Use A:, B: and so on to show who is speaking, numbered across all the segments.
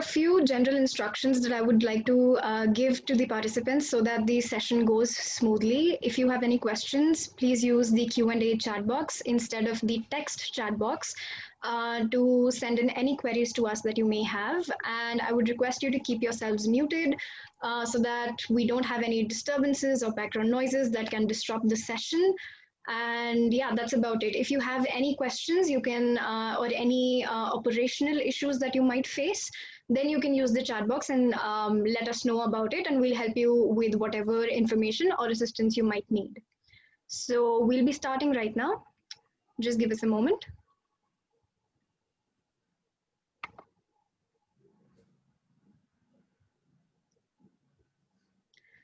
A: few general instructions that I would like to give to the participants so that the session goes smoothly. If you have any questions, please use the Q&A chat box instead of the text chat box to send in any queries to us that you may have. And I would request you to keep yourselves muted so that we don't have any disturbances or background noises that can disrupt the session. And yeah, that's about it. If you have any questions, you can, or any operational issues that you might face, then you can use the chat box and let us know about it, and we'll help you with whatever information or assistance you might need. So we'll be starting right now. Just give us a moment.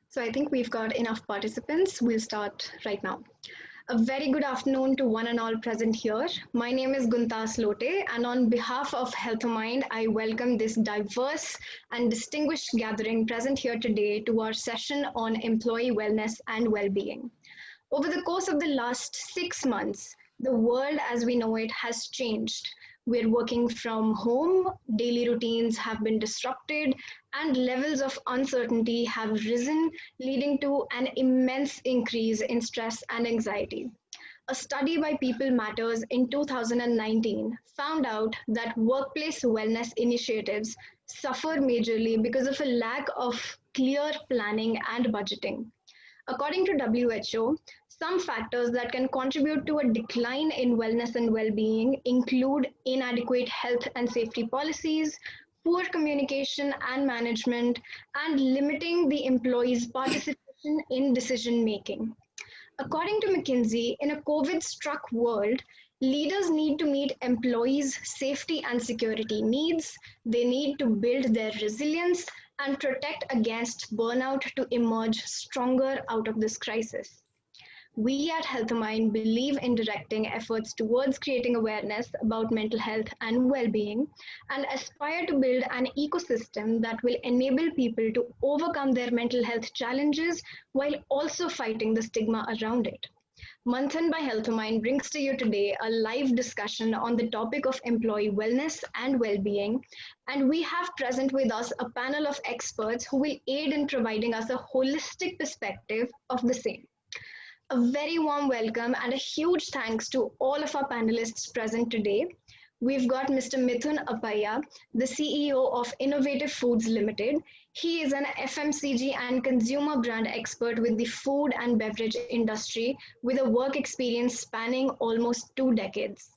A: So I think we've got enough participants. We'll start right now. A very good afternoon to one and all present here. My name is Gunta Slote, and on behalf of healthOmind, I welcome this diverse and distinguished gathering present here today to our session on employee wellness and well-being. Over the course of the last 6 months, the world as we know it has changed. We're working from home, daily routines have been disrupted, and levels of uncertainty have risen, leading to an immense increase in stress and anxiety. A study by People Matters in 2019 found out that workplace wellness initiatives suffer majorly because of a lack of clear planning and budgeting. According to WHO, some factors that can contribute to a decline in wellness and well-being include inadequate health and safety policies, poor communication and management, and limiting the employees' participation in decision-making. According to McKinsey, in a COVID-struck world, leaders need to meet employees' safety and security needs. They need to build their resilience and protect against burnout to emerge stronger out of this crisis. We at healthOmind believe in directing efforts towards creating awareness about mental health and well-being, and aspire to build an ecosystem that will enable people to overcome their mental health challenges while also fighting the stigma around it. Manthan by healthOmind brings to you today a live discussion on the topic of employee wellness and well-being, and we have present with us a panel of experts who will aid in providing us a holistic perspective of the same. A very warm welcome and a huge thanks to all of our panelists present today. We've got Mr. Mithun Appaiyah, the CEO of Innovative Foods Limited. He is an FMCG and consumer brand expert with the food and beverage industry with a work experience spanning almost 2 decades.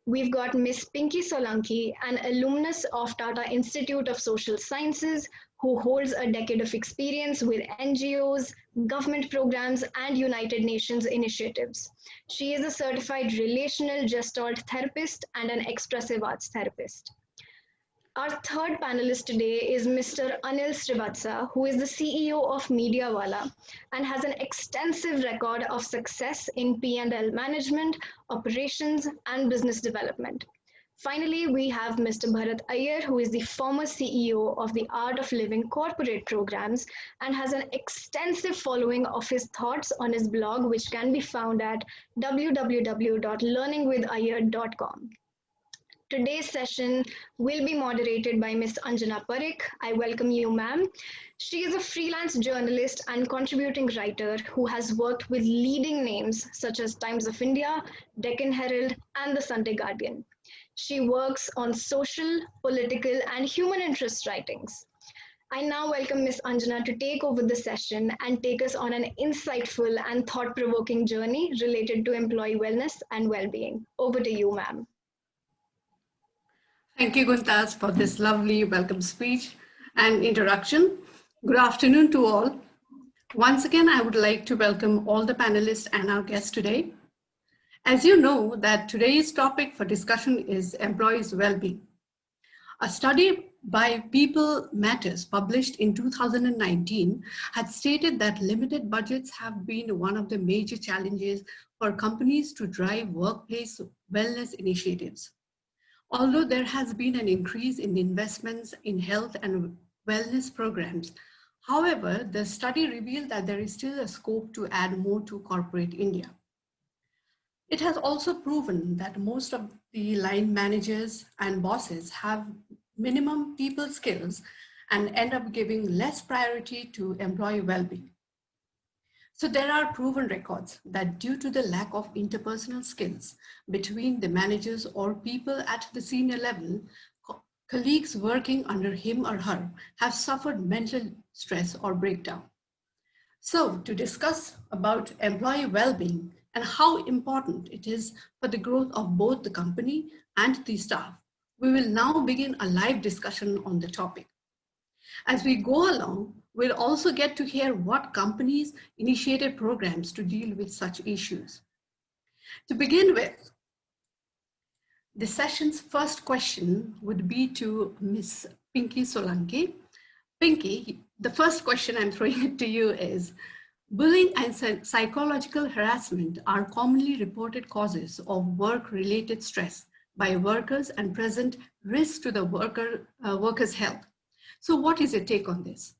A: We've got Ms. Pinki Solanki, an alumnus of Tata Institute of Social Sciences, who holds a decade of experience with NGOs, government programs, and United Nations initiatives. She is a certified relational gestalt therapist and an expressive arts therapist. Our third panelist today is Mr. Anil Srivatsa, who is the CEO of Mediawalla and has an extensive record of success in P&L management, operations, and business development. Finally, we have Mr. Bharat Iyer, who is the former CEO of the Art of Living corporate programs and has an extensive following of his thoughts on his blog, which can be found at www.learningwithiyer.com. Today's session will be moderated by Ms. Anjana Parikh. I welcome you, ma'am. She is a freelance journalist and contributing writer who has worked with leading names such as Times of India, Deccan Herald, and the Sunday Guardian. She works on social, political, and human interest writings. I now welcome Ms. Anjana to take over the session and take us on an insightful and thought-provoking journey related to employee wellness and well-being. Over to you, ma'am.
B: Thank you, Guntas, for this lovely welcome speech and introduction. Good afternoon to all. Once again, I would like to welcome all the panelists and our guests today. As you know, that today's topic for discussion is employees' well-being. A study by People Matters published in 2019 had stated that limited budgets have been one of the major challenges for companies to drive workplace wellness initiatives. Although there has been an increase in investments in health and wellness programs, however, the study revealed that there is still a scope to add more to corporate India. It has also proven that most of the line managers and bosses have minimum people skills and end up giving less priority to employee well-being. So there are proven records that due to the lack of interpersonal skills between the managers or people at the senior level, colleagues working under him or her have suffered mental stress or breakdown. So to discuss about employee well-being and how important it is for the growth of both the company and the staff, we will now begin a live discussion on the topic. As we go along, we'll also get to hear what companies initiated programs to deal with such issues. To begin with, the session's first question would be to Ms. Pinki Solanki. Pinki, the first question I'm throwing it to you is, bullying and psychological harassment are commonly reported causes of work-related stress by workers and present risk to the worker's health. So what is your take on this?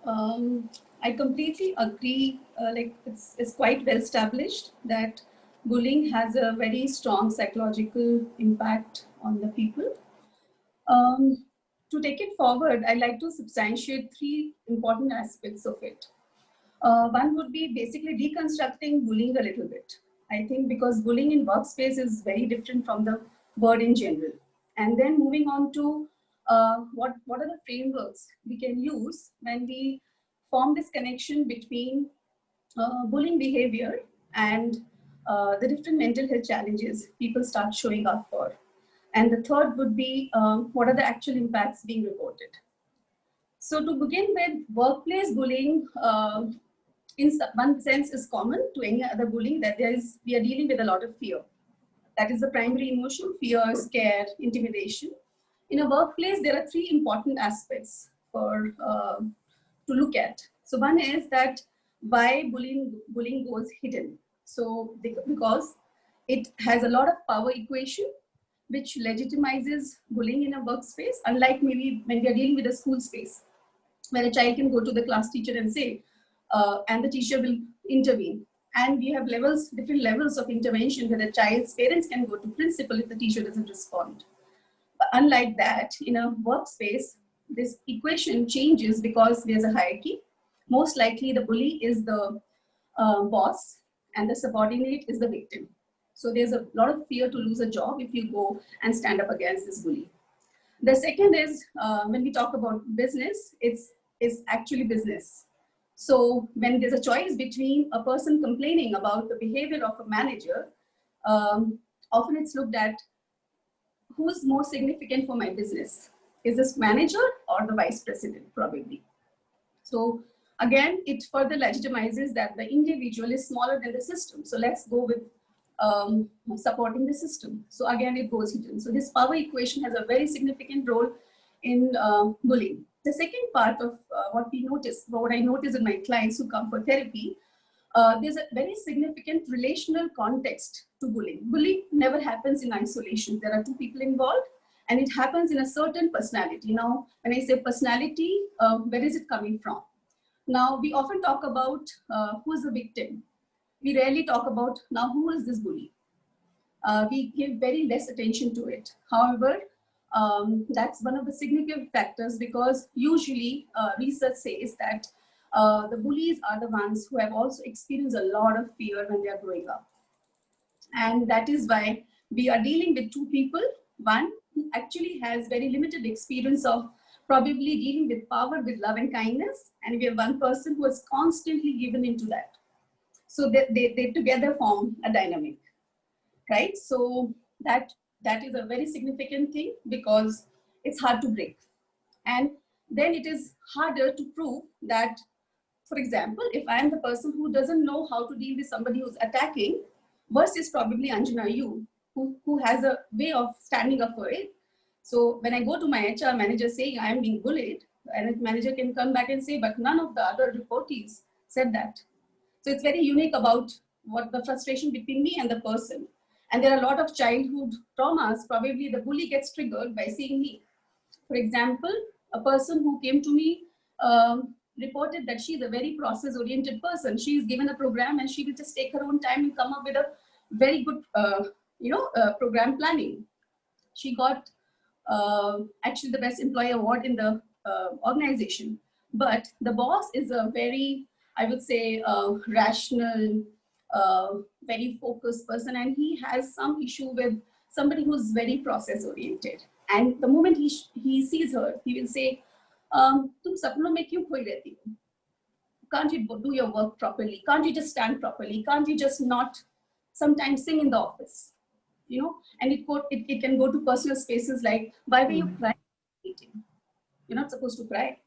C: I completely agree. It's quite well established that bullying has a very strong psychological impact on the people. To take it forward, I'd like to substantiate three important aspects of it. One would be basically deconstructing bullying a little bit. I think because bullying in workspace is very different from the word in general. And then moving on to what are the frameworks we can use when we form this connection between bullying behavior and the different mental health challenges people start showing up for. And the third would be what are the actual impacts being reported. So to begin with, workplace bullying in one sense is common to any other bullying, that we are dealing with a lot of fear. That is the primary emotion: fear, scare, intimidation. In a workplace, there are three important aspects to look at. So one is that why bullying goes hidden. So because it has a lot of power equation which legitimizes bullying in a workspace, unlike maybe when we are dealing with a school space, where a child can go to the class teacher and say, and the teacher will intervene. And we have different levels of intervention where the child's parents can go to principal if the teacher doesn't respond. But unlike that, in a workspace, this equation changes because there's a hierarchy. Most likely the bully is the boss and the subordinate is the victim. So there's a lot of fear to lose a job if you go and stand up against this bully. The second is when we talk about business, it's actually business. So when there's a choice between a person complaining about the behavior of a manager, often it's looked at who's more significant for my business. Is this manager or the vice president, probably? So again, it further legitimizes that the individual is smaller than the system. So let's go with supporting the system. So again, it goes hidden. So this power equation has a very significant role in bullying. The second part of what I notice in my clients who come for therapy, there's a very significant relational context to bullying. Bullying never happens in isolation. There are two people involved and it happens in a certain personality. Now, when I say personality, where is it coming from? Now, we often talk about who is the victim. We rarely talk about now who is this bully. We give very less attention to it. However, that's one of the significant factors because usually research says that the bullies are the ones who have also experienced a lot of fear when they are growing up. And that is why we are dealing with two people, one who actually has very limited experience of probably dealing with power, with love and kindness, and we have one person who is constantly given into that. So they together form a dynamic, right? So that is a very significant thing because it's hard to break. And then it is harder to prove that, for example, if I am the person who doesn't know how to deal with somebody who's attacking, versus probably Anjana, you, who has a way of standing up for it. So when I go to my HR manager saying I am being bullied, and a manager can come back and say, but none of the other reportees said that. So it's very unique about what the frustration between me and the person. And there are a lot of childhood traumas. Probably the bully gets triggered by seeing me. For example, a person who came to me reported that she's a very process-oriented person. She's given a program and she will just take her own time and come up with a very good, program planning. She got actually the best employee award in the organization. But the boss is a very, I would say, rational, very focused person, and he has some issue with somebody who's very process oriented. And the moment he sees her, he will say, "Tum sapno mein kyun khoi rehti ho? Can't you do your work properly? Can't you just stand properly? Can't you just not sometimes sing in the office?" You know, and it can go to personal spaces like, "Why were you crying in the meeting? You're not supposed to cry."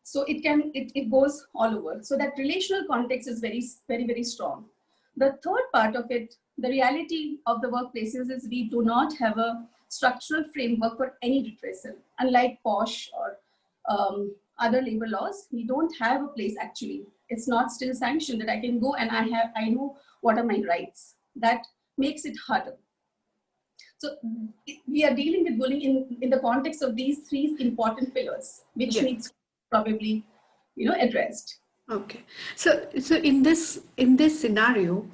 C: So it goes all over. So that relational context is very, very, very strong. The third part of it, the reality of the workplaces, is we do not have a structural framework for any redressal. Unlike POSH or other labor laws, we don't have a place actually. It's not still sanctioned that I can go and I know what are my rights. That makes it harder. So we are dealing with bullying in the context of these three important pillars, which needs probably, addressed.
B: Okay. So in this scenario,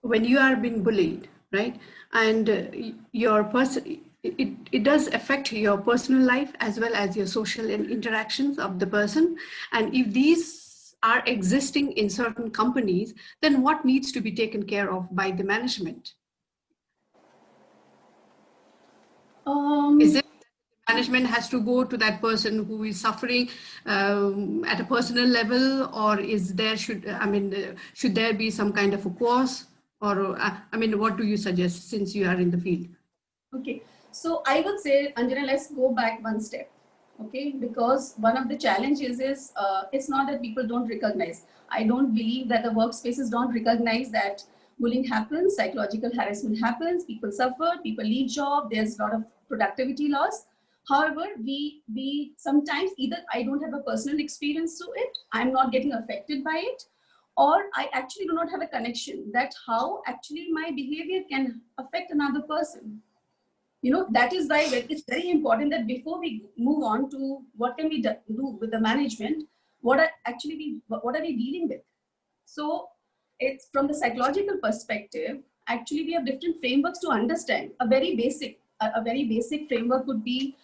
B: when you are being bullied, right, and your person, it does affect your personal life as well as your social interactions of the person. And if these are existing in certain companies, then what needs to be taken care of by the management? Is it management has to go to that person who is suffering at a personal level, or is there should there be some kind of a course, or what do you suggest since you are in the field?
C: Okay, so I would say, Anjana, let's go back one step. Okay, because one of the challenges is it's not that people don't recognize. I don't believe that the workspaces don't recognize that bullying happens, psychological harassment happens, people suffer, people leave job, there's a lot of productivity loss. However, we sometimes either I don't have a personal experience to it, I'm not getting affected by it, or I actually do not have a connection that how actually my behavior can affect another person. That is why it's very important that before we move on to what can we do with the management, what are we dealing with? So it's from the psychological perspective, actually we have different frameworks to understand. A very basic framework would be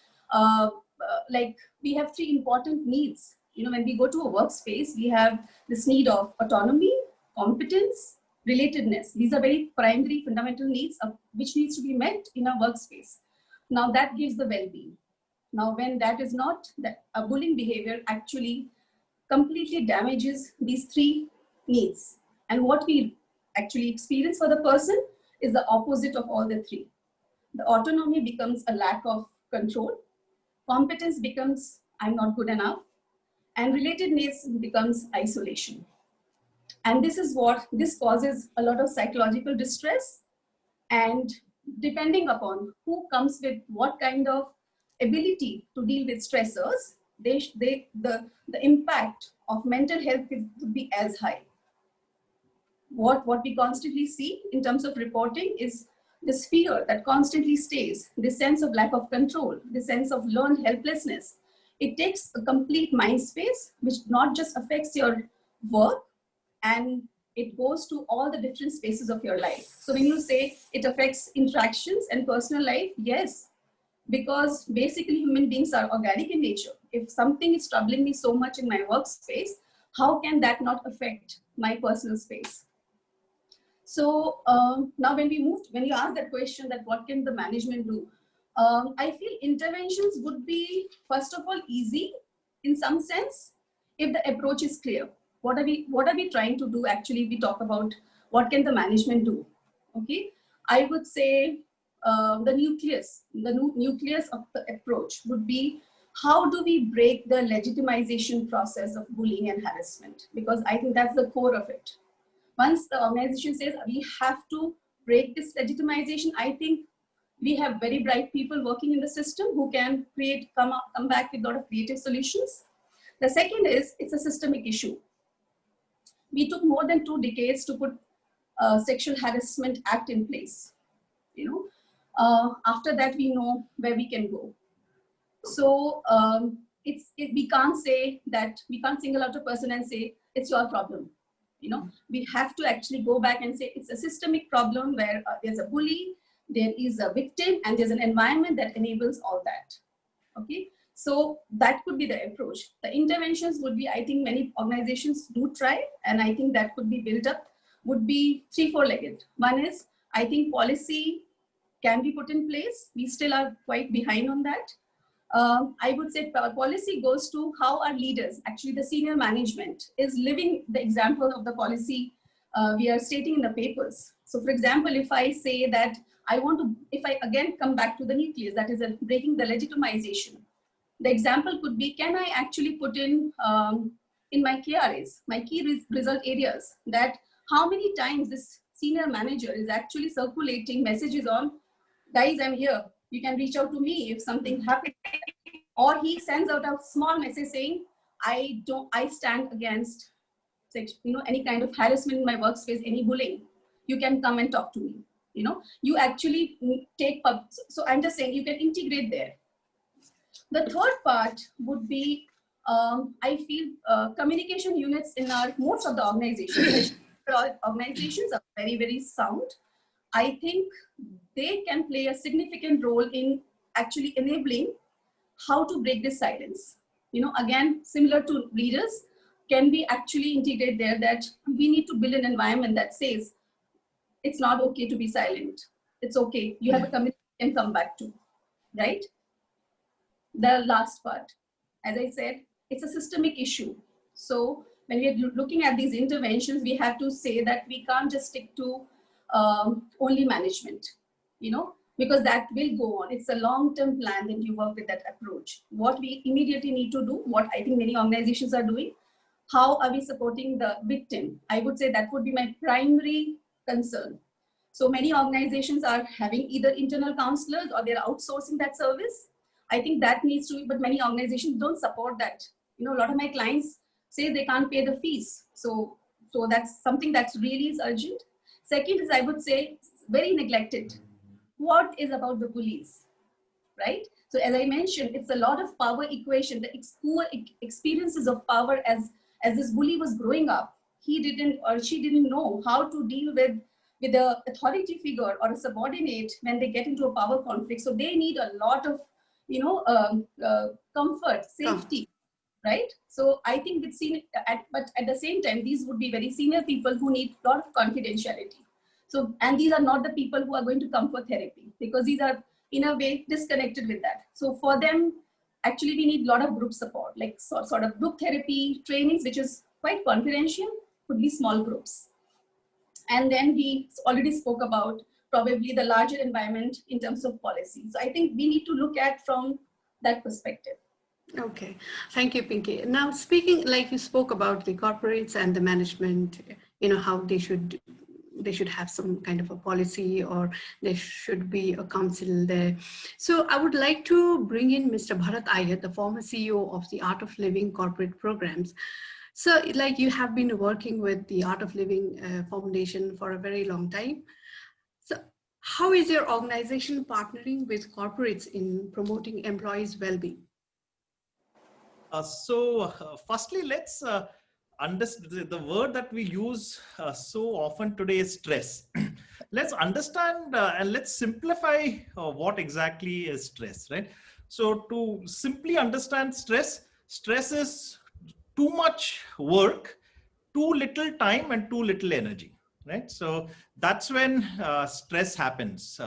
C: like we have three important needs. When we go to a workspace, we have this need of autonomy, competence, relatedness. These are very primary fundamental needs which needs to be met in a workspace. Now that gives the well-being. Now when that is not, that a bullying behavior actually completely damages these three needs. And what we actually experience for the person is the opposite of all the three. The autonomy becomes a lack of control. Competence becomes I'm not good enough. And relatedness becomes isolation. And this causes a lot of psychological distress. And depending upon who comes with what kind of ability to deal with stressors, the impact of mental health would be as high. What we constantly see in terms of reporting is this fear that constantly stays, this sense of lack of control, this sense of learned helplessness. It takes a complete mind space, which not just affects your work, and it goes to all the different spaces of your life. So when you say it affects interactions and personal life, yes, because basically human beings are organic in nature. If something is troubling me so much in my workspace, how can that not affect my personal space? So now when you ask that question that what can the management do? I feel interventions would be, first of all, easy in some sense, if the approach is clear. What are we trying to do? Actually, we talk about what can the management do. Okay, I would say the nucleus of the approach would be, how do we break the legitimization process of bullying and harassment? Because I think that's the core of it. Once the organization says we have to break this legitimization, I think we have very bright people working in the system who can come back with a lot of creative solutions. The second is, it's a systemic issue. We took more than 2 decades to put a Sexual Harassment Act in place. After that, we know where we can go. So we can't say that, we can't single out a person and say it's your problem. We have to actually go back and say it's a systemic problem where there's a bully, there is a victim, and there's an environment that enables all that. Okay, so that could be the approach. The interventions would be, I think many organizations do try, and I think that could be built up, would be 3-4-legged. One is, I think policy can be put in place. We still are quite behind on that. I would say policy goes to how our leaders, actually the senior management, is living the example of the policy we are stating in the papers. So for example, if I say that I want to, if I again come back to the nucleus, that is breaking the legitimization. The example could be, can I actually put in my KRAs, my key result areas, that how many times this senior manager is actually circulating messages on, guys, I'm here, you can reach out to me if something happens. Or he sends out a small message saying, I stand against, any kind of harassment in my workspace, any bullying, you can come and talk to me. You actually take, so I'm just saying you can integrate there. The third part would be, I feel communication units in most of the organizations, organizations are very, very sound. I think they can play a significant role in actually enabling how to break this silence. Again, similar to leaders, can we actually integrate there that we need to build an environment that says, it's not okay to be silent. It's okay. You have a community you can come back to, right? The last part, as I said, it's a systemic issue. So when we are looking at these interventions, we have to say that we can't just stick to only management, because that will go on. It's a long-term plan that you work with that approach. What we immediately need to do, what I think many organizations are doing, how are we supporting the victim? I would say that would be my primary concern. So many organizations are having either internal counselors or they're outsourcing that service. I think that needs to be, but many organizations don't support that. A lot of my clients say they can't pay the fees. So that's something that's really is urgent. Second is, I would say, very neglected. What is about the bullies, right? So as I mentioned, it's a lot of power equation, the poor experiences of power as this bully was growing up. He didn't or she didn't know how to deal with the authority figure or a subordinate when they get into a power conflict. So they need a lot of, comfort, safety, right? So I think it's seen, but at the same time, these would be very senior people who need a lot of confidentiality. So, and these are not the people who are going to come for therapy, because these are in a way disconnected with that. So for them, actually we need a lot of group support, like sort of group therapy trainings, which is quite confidential, could be small groups. And then we already spoke about probably the larger environment in terms of policy. So I think we need to look at from that perspective.
B: Okay, thank you, Pinki. Now, speaking, like you spoke about the corporates and the management, how they should have some kind of a policy, or there should be a council there. So I would like to bring in Mr. Bharat Iyer, the former CEO of the Art of Living corporate programs. So like you have been working with the Art of Living Foundation for a very long time. So how is your organization partnering with corporates in promoting employees' well-being?
D: Firstly, let's understand the word that we use so often today is stress. Let's understand and let's simplify what exactly is stress, right? So to simply understand stress is too much work, too little time, and too little energy, right? So that's when stress happens.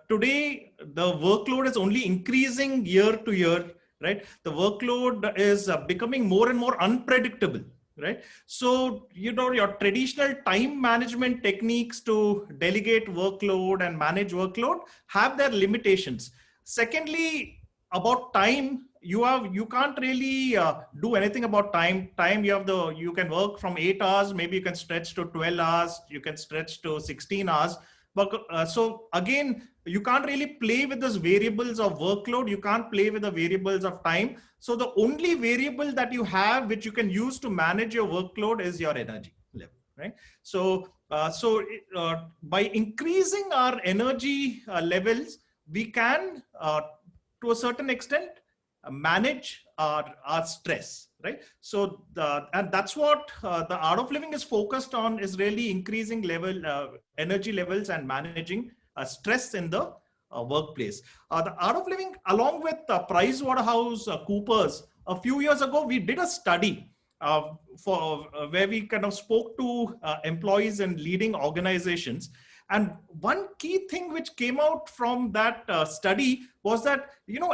D: Today, the workload is only increasing year to year, right? The workload is becoming more and more unpredictable, right? So, your traditional time management techniques to delegate workload and manage workload have their limitations. Secondly, about time, you can't really do anything about time. You can work from 8 hours, maybe you can stretch to 12 hours, you can stretch to 16 hours. But so again, you can't really play with those variables of workload. You can't play with the variables of time. So the only variable that you have, which you can use to manage your workload, is your energy level, right? So, by increasing our energy levels, we can, to a certain extent, manage our stress, right? So and that's what the Art of Living is focused on, is really increasing energy levels and managing stress in the workplace. The Art of Living, along with PricewaterhouseCoopers, a few years ago, we did a study where we kind of spoke to employees in leading organizations. And one key thing which came out from that study was that,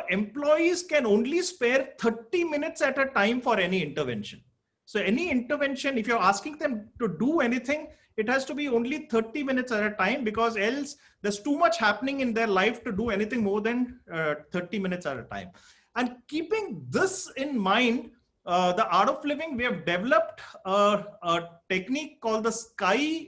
D: employees can only spare 30 minutes at a time for any intervention. So any intervention, if you're asking them to do anything, it has to be only 30 minutes at a time, because else there's too much happening in their life to do anything more than 30 minutes at a time. And keeping this in mind, the Art of Living, we have developed a technique called the sky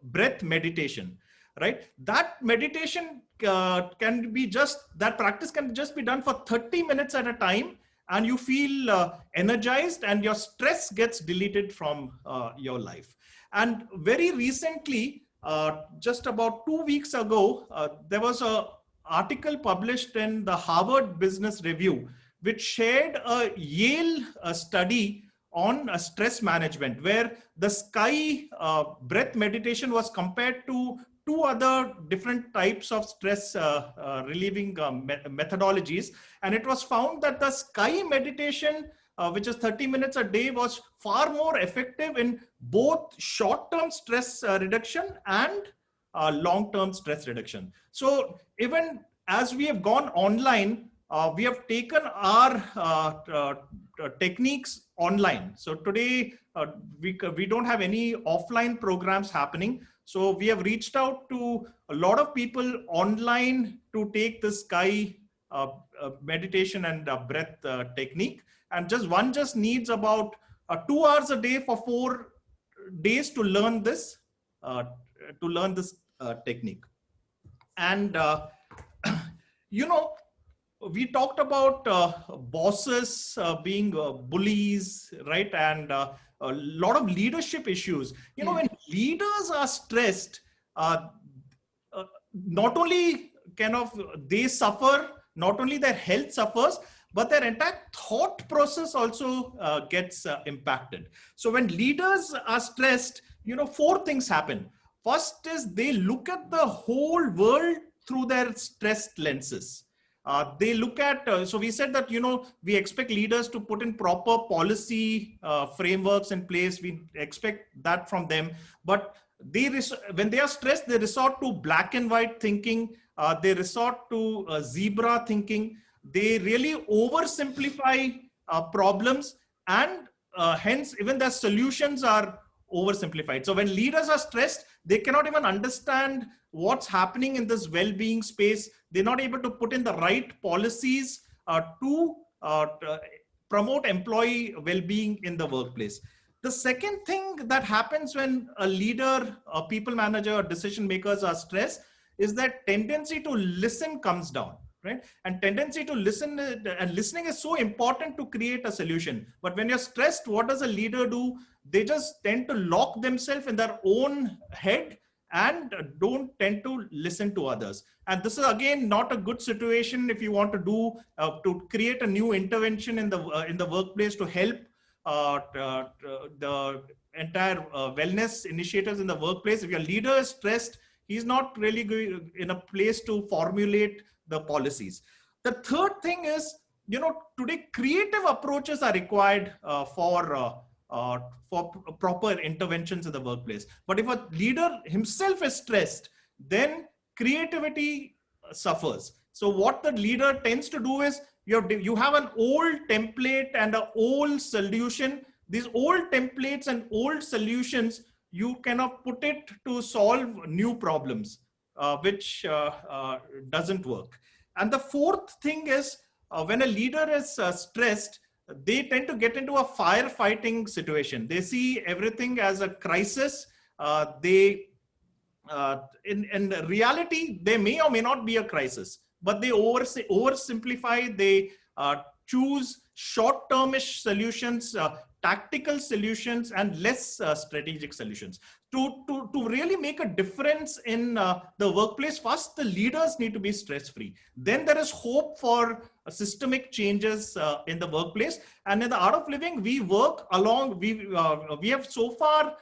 D: breath meditation, right? That meditation that practice can just be done for 30 minutes at a time, and you feel energized and your stress gets deleted from your life. And very recently, just about 2 weeks ago, there was an article published in the Harvard Business Review, which shared a Yale study on stress management, where the sky breath meditation was compared to 2 other different types of stress relieving methodologies. And it was found that the sky meditation, which is 30 minutes a day, was far more effective in both short-term stress reduction and long-term stress reduction. So even as we have gone online, we have taken our techniques online. So today we don't have any offline programs happening. So we have reached out to a lot of people online to take this sky meditation and breath technique. And one just needs about 2 hours a day for 4 days to learn this technique. And we talked about bosses being bullies, right? And a lot of leadership issues. When leaders are stressed, not only they suffer, not only their health suffers, but their entire thought process also gets impacted. So when leaders are stressed, 4 things happen. First is they look at the whole world through their stressed lenses. They look at, so we said that, we expect leaders to put in proper policy frameworks in place. We expect that from them. But when they are stressed, they resort to black and white thinking. They resort to zebra thinking. They really oversimplify problems, and hence even their solutions are oversimplified. So when leaders are stressed, they cannot even understand what's happening in this well-being space. They're not able to put in the right policies to promote employee well-being in the workplace. The second thing that happens when a leader, a people manager, or decision makers are stressed is that tendency to listen comes down, right? And tendency to listen, and listening is so important to create a solution. But when you're stressed, what does a leader do? They just tend to lock themselves in their own head and don't tend to listen to others. And this is again not a good situation if you want to do to create a new intervention in the workplace to help the entire wellness initiatives in the workplace. If your leader is stressed, he's not really going in a place to formulate the policies. The third thing is, today creative approaches are required for proper interventions in the workplace. But if a leader himself is stressed, then creativity suffers. So what the leader tends to do is you have an old template and an old solution. These old templates and old solutions, you cannot put it to solve new problems, which doesn't work. And the fourth thing is, when a leader is stressed, they tend to get into a firefighting situation. They see everything as a crisis. In reality, they may or may not be a crisis, but they oversimplify. They choose short-termish solutions, tactical solutions, and less strategic solutions. To really make a difference in the workplace, first, the leaders need to be stress-free. Then there is hope for systemic changes in the workplace. And in the Art of Living, we work along, we have so far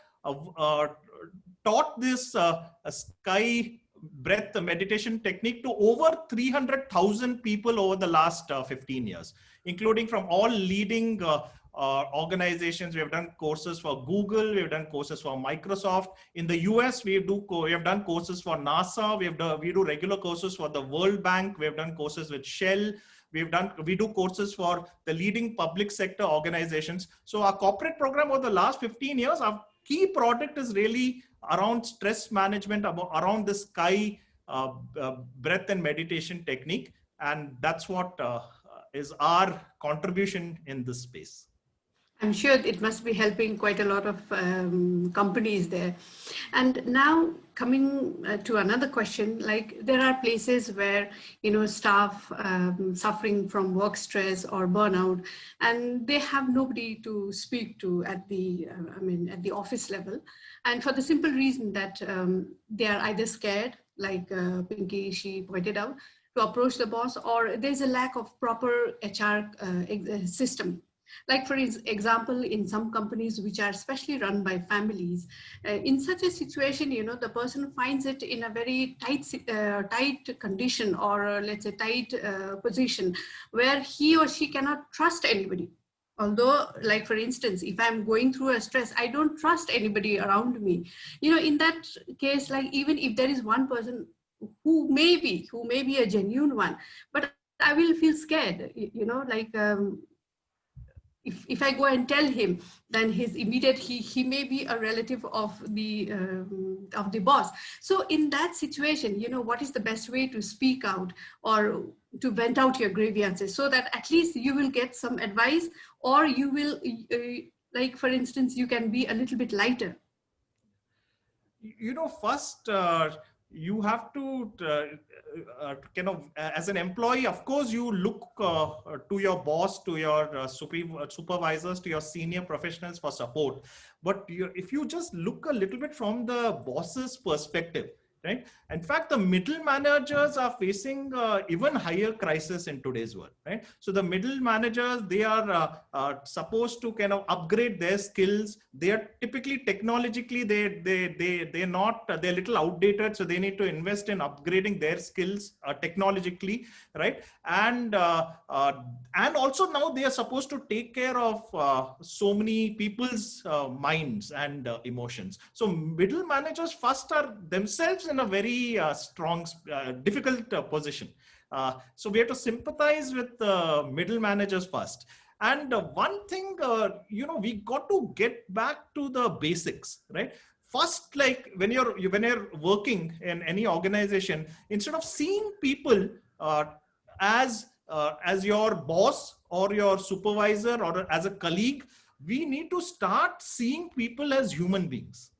D: taught this sky breath meditation technique to over 300,000 people over the last 15 years, including from all leading organizations. We have done courses for Google, we have done courses for Microsoft. In the US, we have done courses for NASA, we do regular courses for the World Bank, we have done courses with Shell, we do courses for the leading public sector organizations. So our corporate program over the last 15 years, our key product is really around stress management, around the sky breath and meditation technique. And that's what is our contribution in this space.
B: I'm sure it must be helping quite a lot of companies there. And now coming to another question, like there are places where, staff suffering from work stress or burnout, and they have nobody to speak to at the, at the office level. And for the simple reason that they are either scared, like Pinki, she pointed out, to approach the boss, or there's a lack of proper HR system. Like for example, in some companies which are especially run by families, in such a situation, the person finds it in a very tight condition, or let's say tight position, where he or she cannot trust anybody. Although, like for instance, if I'm going through a stress, I don't trust anybody around me. In that case, like even if there is one person who may be a genuine one, but I will feel scared, if I go and tell him, then his immediate, he may be a relative of the boss. So in that situation, what is the best way to speak out or to vent out your grievances, so that at least you will get some advice, or you will, like for instance, you can be a little bit lighter?
D: First, you have to as an employee, of course, you look to your boss, to your supervisors, to your senior professionals for support. But if you just look a little bit from the boss's perspective, right? In fact, the middle managers are facing even higher crisis in today's world, right? So the middle managers, they are supposed to kind of upgrade their skills. They are typically technologically, they're a little outdated. So they need to invest in upgrading their skills technologically, right? And also now they are supposed to take care of so many people's minds and emotions. So middle managers first are themselves in a very strong, difficult position. So we have to sympathize with middle managers first. And one thing, we got to get back to the basics, right? First, like when you're working in any organization, instead of seeing people as your boss or your supervisor or as a colleague, we need to start seeing people as human beings.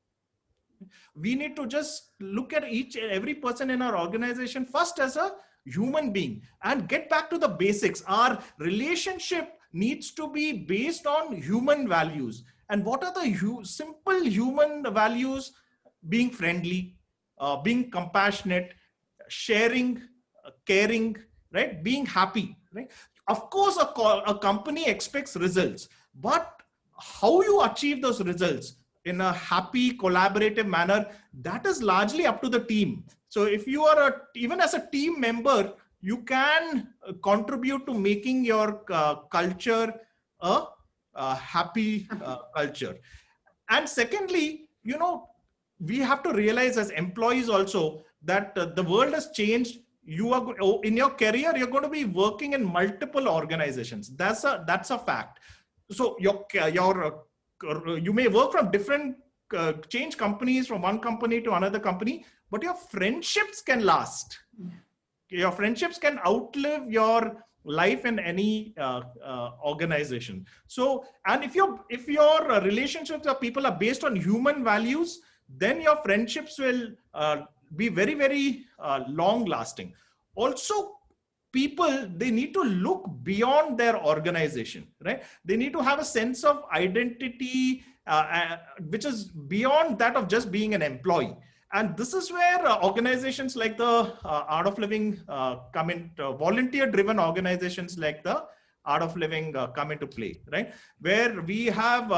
D: We need to just look at each and every person in our organization first as a human being and get back to the basics. Our relationship needs to be based on human values. And what are the simple human values? Being friendly, being compassionate, sharing, caring, right? Being happy, right? Of course, a company expects results, but how you achieve those results in a happy, collaborative manner, that is largely up to the team. So if you are even as a team member, you can contribute to making your culture a happy culture. And secondly, we have to realize as employees also that the world has changed. You are in your career, you're going to be working in multiple organizations. That's a fact. So you may work from different, change companies from one company to another company, but your friendships can last. Your friendships can outlive your life in any organization. So, and if your relationships with people are based on human values, then your friendships will be very, very long lasting. Also, people, they need to look beyond their organization, right? They need to have a sense of identity, which is beyond that of just being an employee. And this is where organizations like the Art of Living come into, volunteer-driven organizations like the Art of Living come into play, right? Where we have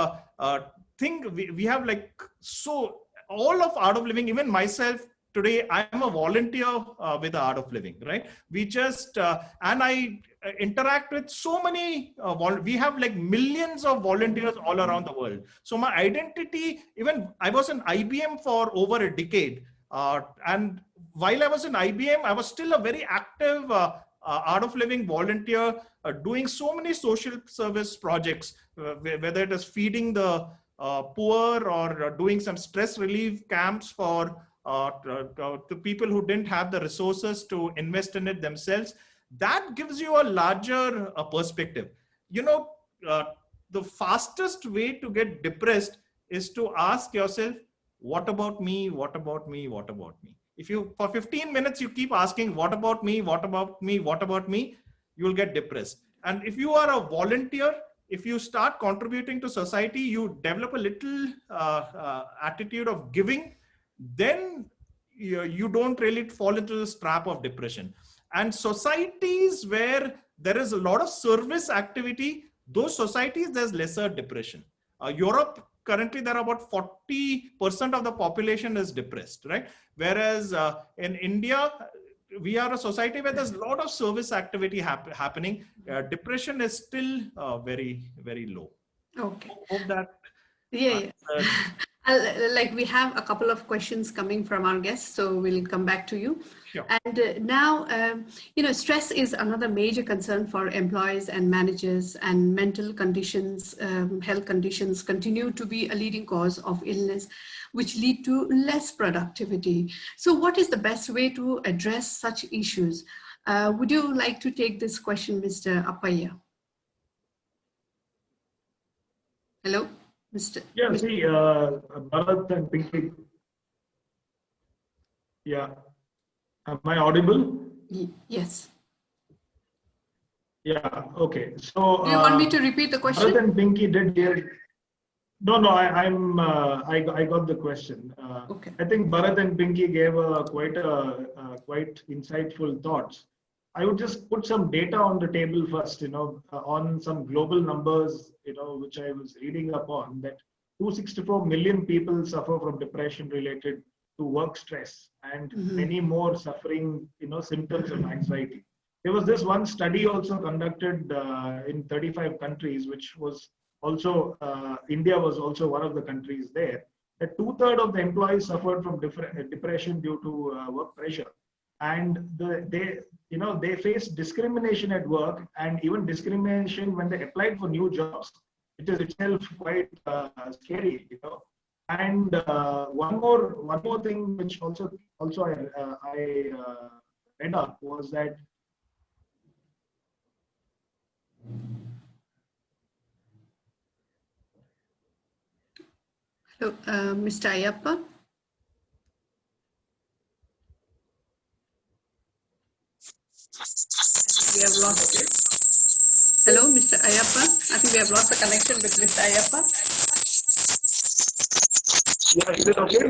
D: we have like, so all of Art of Living, even myself, today I'm a volunteer with the Art of Living, right? We just, and I interact with so many, we have like millions of volunteers all around the world. So my identity, even I was in IBM for over a decade. And while I was in IBM, I was still a very active Art of Living volunteer, doing so many social service projects, whether it is feeding the poor or doing some stress relief camps for to people who didn't have the resources to invest in it themselves. That gives you a larger perspective. You know, the fastest way to get depressed is to ask yourself, what about me? What about me? What about me? If you, for 15 minutes, you keep asking, what about me? What about me? What about me? You will get depressed. And if you are a volunteer, if you start contributing to society, you develop a little attitude of giving, then you don't really fall into this trap of depression. And societies where there is a lot of service activity, those societies, there's lesser depression. Europe, currently there are about 40% of the population is depressed, right? Whereas in India, we are a society where there's a lot of service activity happening. Depression is still very, very low.
B: Okay.
D: Hope that.
B: Yeah. Like we have a couple of questions coming from our guests, so we'll come back to you.
D: Sure.
B: And now, you know, stress is another major concern for employees and managers, and mental conditions, health conditions continue to be a leading cause of illness, which lead to less productivity. So what is the best way to address such issues? Would you like to take this question, Mr. Appaiyah? Hello?
E: Yeah, see, Bharat and Pinki. Yeah. Am I audible?
B: Yes.
E: Yeah, okay. So,
B: do you want me to repeat the question?
E: Bharat and Pinki did hear. No, I got the question.
B: Okay.
E: I think Bharat and Pinki gave quite insightful thoughts. I would just put some data on the table first, on some global numbers, which I was reading upon, that 264 million people suffer from depression related to work stress, and many more suffering, symptoms of anxiety. There was this one study also conducted in 35 countries, which was also, India was also one of the countries there, that 2/3 of the employees suffered from depression due to work pressure. And they face discrimination at work, and even discrimination when they applied for new jobs, which is itself quite scary, And one more thing which also I read up was that.
B: Hello, Mr. Ayappa. We have lost it. Hello, Mr. Ayappa. I think we have lost the connection with Mr. Ayappa.
E: Yeah, is it okay?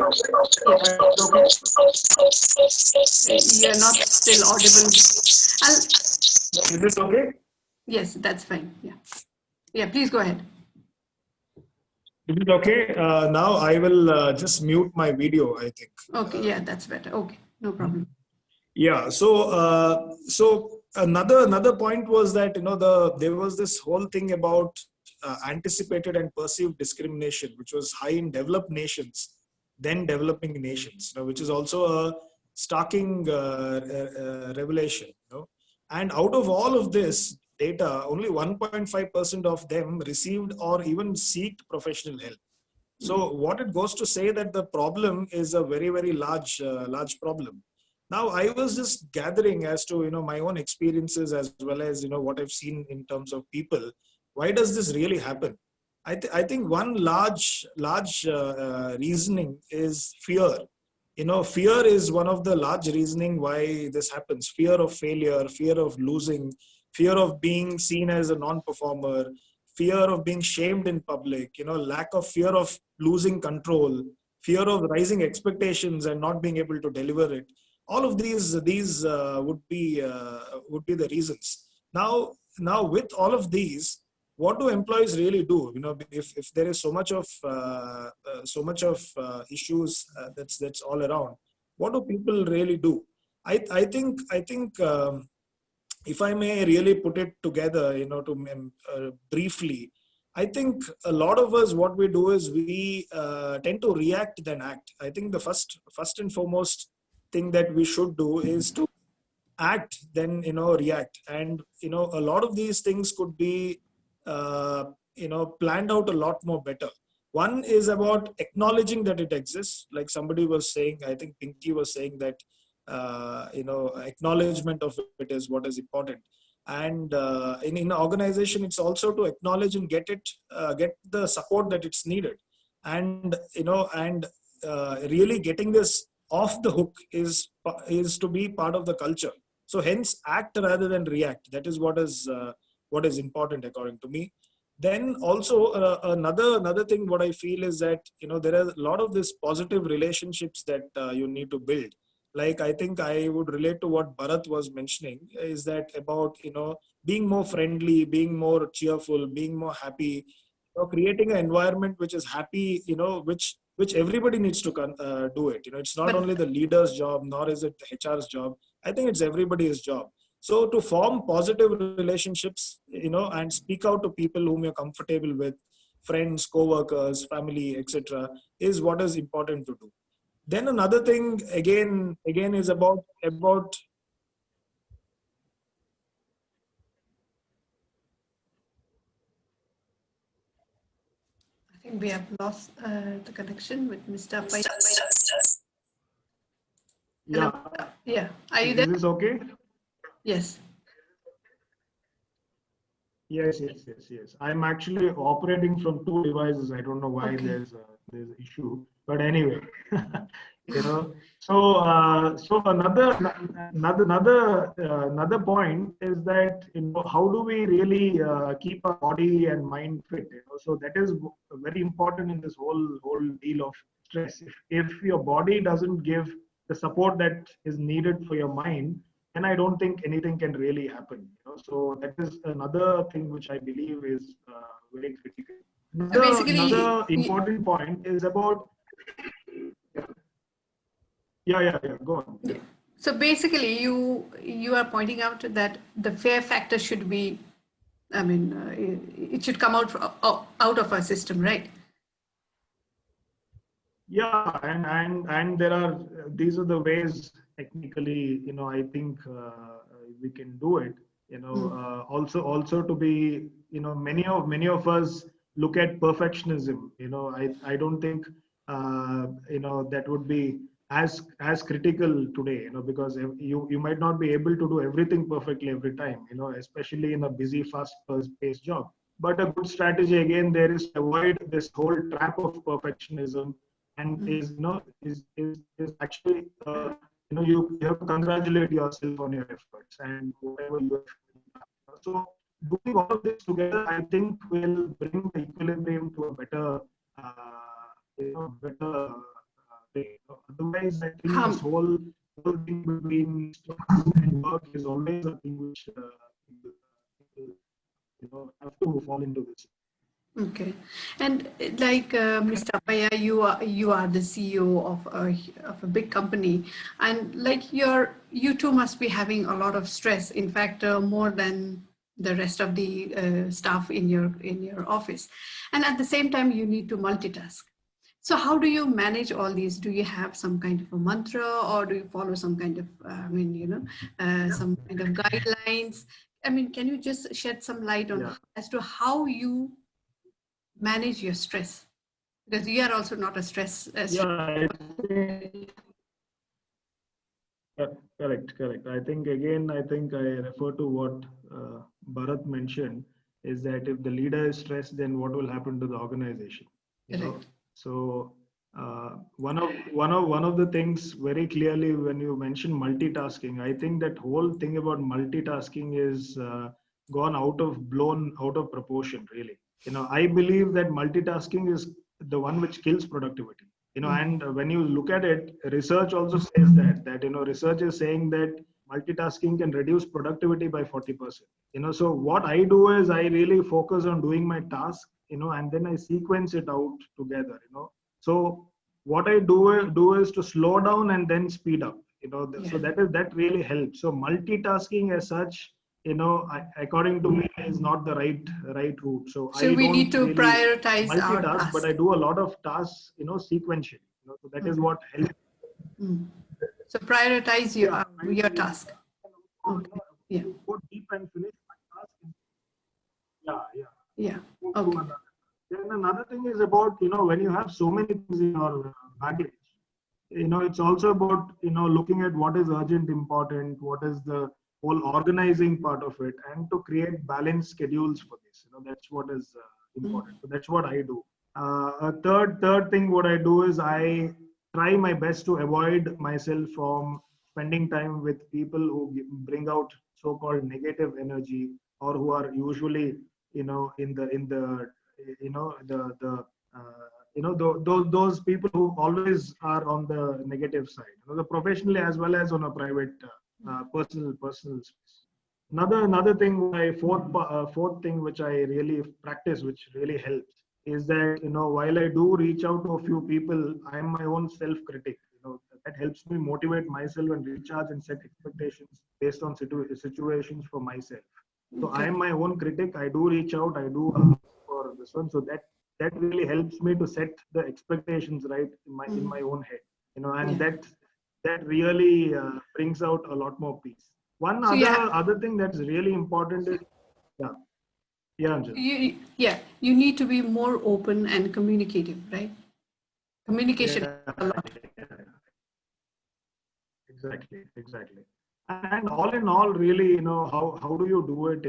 B: Yes. You're not still audible.
E: Is it okay?
B: Yes, that's fine. Yeah. Yeah, please go ahead.
E: Is it okay? Now I will just mute my video, I think.
B: Okay, yeah, that's better. Okay, no problem.
E: Yeah, so another point was that there was this whole thing about anticipated and perceived discrimination, which was high in developed nations, then developing nations, which is also a starking revelation. And out of all of this data, only 1.5% of them received or even seeked professional help. So what it goes to say that the problem is a very, very large problem. Now, I was just gathering as to, my own experiences as well as, what I've seen in terms of people. Why does this really happen? I think one large reasoning is fear. Fear is one of the large reasoning why this happens. Fear of failure, fear of losing, fear of being seen as a non-performer, fear of being shamed in public, lack of fear of losing control, fear of rising expectations and not being able to deliver it. All of these would be the reasons. Now with all of these, what do employees really do? If there is so much of issues that's all around, what do people really do? I think if I may really put it together, to briefly, I think a lot of us, what we do is we tend to react than act. I think the first and foremost thing that we should do is to act, then react. And a lot of these things could be planned out a lot more better. One is about acknowledging that it exists, like somebody was saying. I think Pinki was saying that acknowledgement of it is what is important. And in an organization, it's also to acknowledge and get the support that it's needed. And really getting this off the hook is to be part of the culture. So hence, act rather than react. That is what is important according to me. Then also another thing, what I feel is that there are a lot of these positive relationships that you need to build. Like, I think I would relate to what Bharat was mentioning, is that about being more friendly, being more cheerful, being more happy, creating an environment which is happy, which everybody needs to do it. It's not
B: But
E: only the leader's job, nor is it the HR's job. I think it's everybody's job. So to form positive relationships, and speak out to people whom you're comfortable with, friends, co-workers, family, etc., is what is important to do. Then another thing again is about
B: I think we have lost the connection with Mr. Appaiyah.
E: yeah.
B: Yeah, are you there?
E: Is this okay?
B: Yes.
E: Yes. I'm actually operating from two devices. I don't know why
B: Okay.
E: there's an issue, but anyway, So another point is that how do we really keep our body and mind fit? So that is very important in this whole deal of stress. If your body doesn't give the support that is needed for your mind, then I don't think anything can really happen. So that is another thing which I believe is very critical.
B: So basically,
E: Another important point is about. Yeah. Go on. Yeah.
B: So basically, you are pointing out that the fear factor should be, I mean, it should come out of our system, right?
E: Yeah, and there are these are the ways technically, I think we can do it. Also to be, many of us look at perfectionism. I don't think that would be as critical today. Because you might not be able to do everything perfectly every time. Especially in a busy, fast-paced job. But a good strategy again there is to avoid this whole trap of perfectionism. And is actually you have to congratulate yourself on your efforts and whatever you have. So doing all of this together, I think, will bring the equilibrium to a better way. Otherwise, I think this whole thing between stress and work is always a thing which people have to fall into this.
B: Okay, and like Mr. Appaiyah, you are the CEO of a big company, and like you too must be having a lot of stress. In fact, more than the rest of the staff in your office, and at the same time you need to multitask. So how do you manage all these? Do you have some kind of a mantra, or do you follow some kind of some kind of guidelines? I mean, can you just shed some light on as to how you manage your stress, because you are also not a stress.
E: Correct. I think I refer to what Bharat mentioned, is that if the leader is stressed, then what will happen to the organization? So one of the things very clearly when you mention multitasking, I think that whole thing about multitasking is blown out of proportion, really. I believe that multitasking is the one which kills productivity. And when you look at it, research also says that research is saying that multitasking can reduce productivity by 40%. So what I do is I really focus on doing my task, and then I sequence it out together. So what I do is to slow down and then speed up. So that really helps. So multitasking as such, according to me, is not the right route. So I
B: we need
E: don't
B: to
E: really
B: prioritize our
E: multitask,
B: tasks.
E: but I do a lot of tasks, sequentially. So that is what helps.
B: So prioritize your task. Okay. Yeah.
E: Go deep and finish my task.
B: Yeah. Okay.
E: Then another thing is about, when you have so many things in your baggage, it's also about, looking at what is urgent, important, what is the whole organizing part of it, and to create balanced schedules for this. That's what is important. So that's what I do. A third thing, what I do is I try my best to avoid myself from spending time with people who bring out so-called negative energy, or who are usually, those people who always are on the negative side, the professionally as well as on a private, personal space. Another thing, my fourth thing which I really practice, which really helps, is that, while I do reach out to a few people, I am my own self-critic. That helps me motivate myself and recharge and set expectations based on situations for myself. So I am my own critic. I do reach out. I do for this one. So that really helps me to set the expectations right in my own head. And that really brings out a lot more peace. One other thing that's really important is Anjana.
B: You need to be more open and communicative, right? Communication.
E: Exactly. And all in all, really, how do you do it?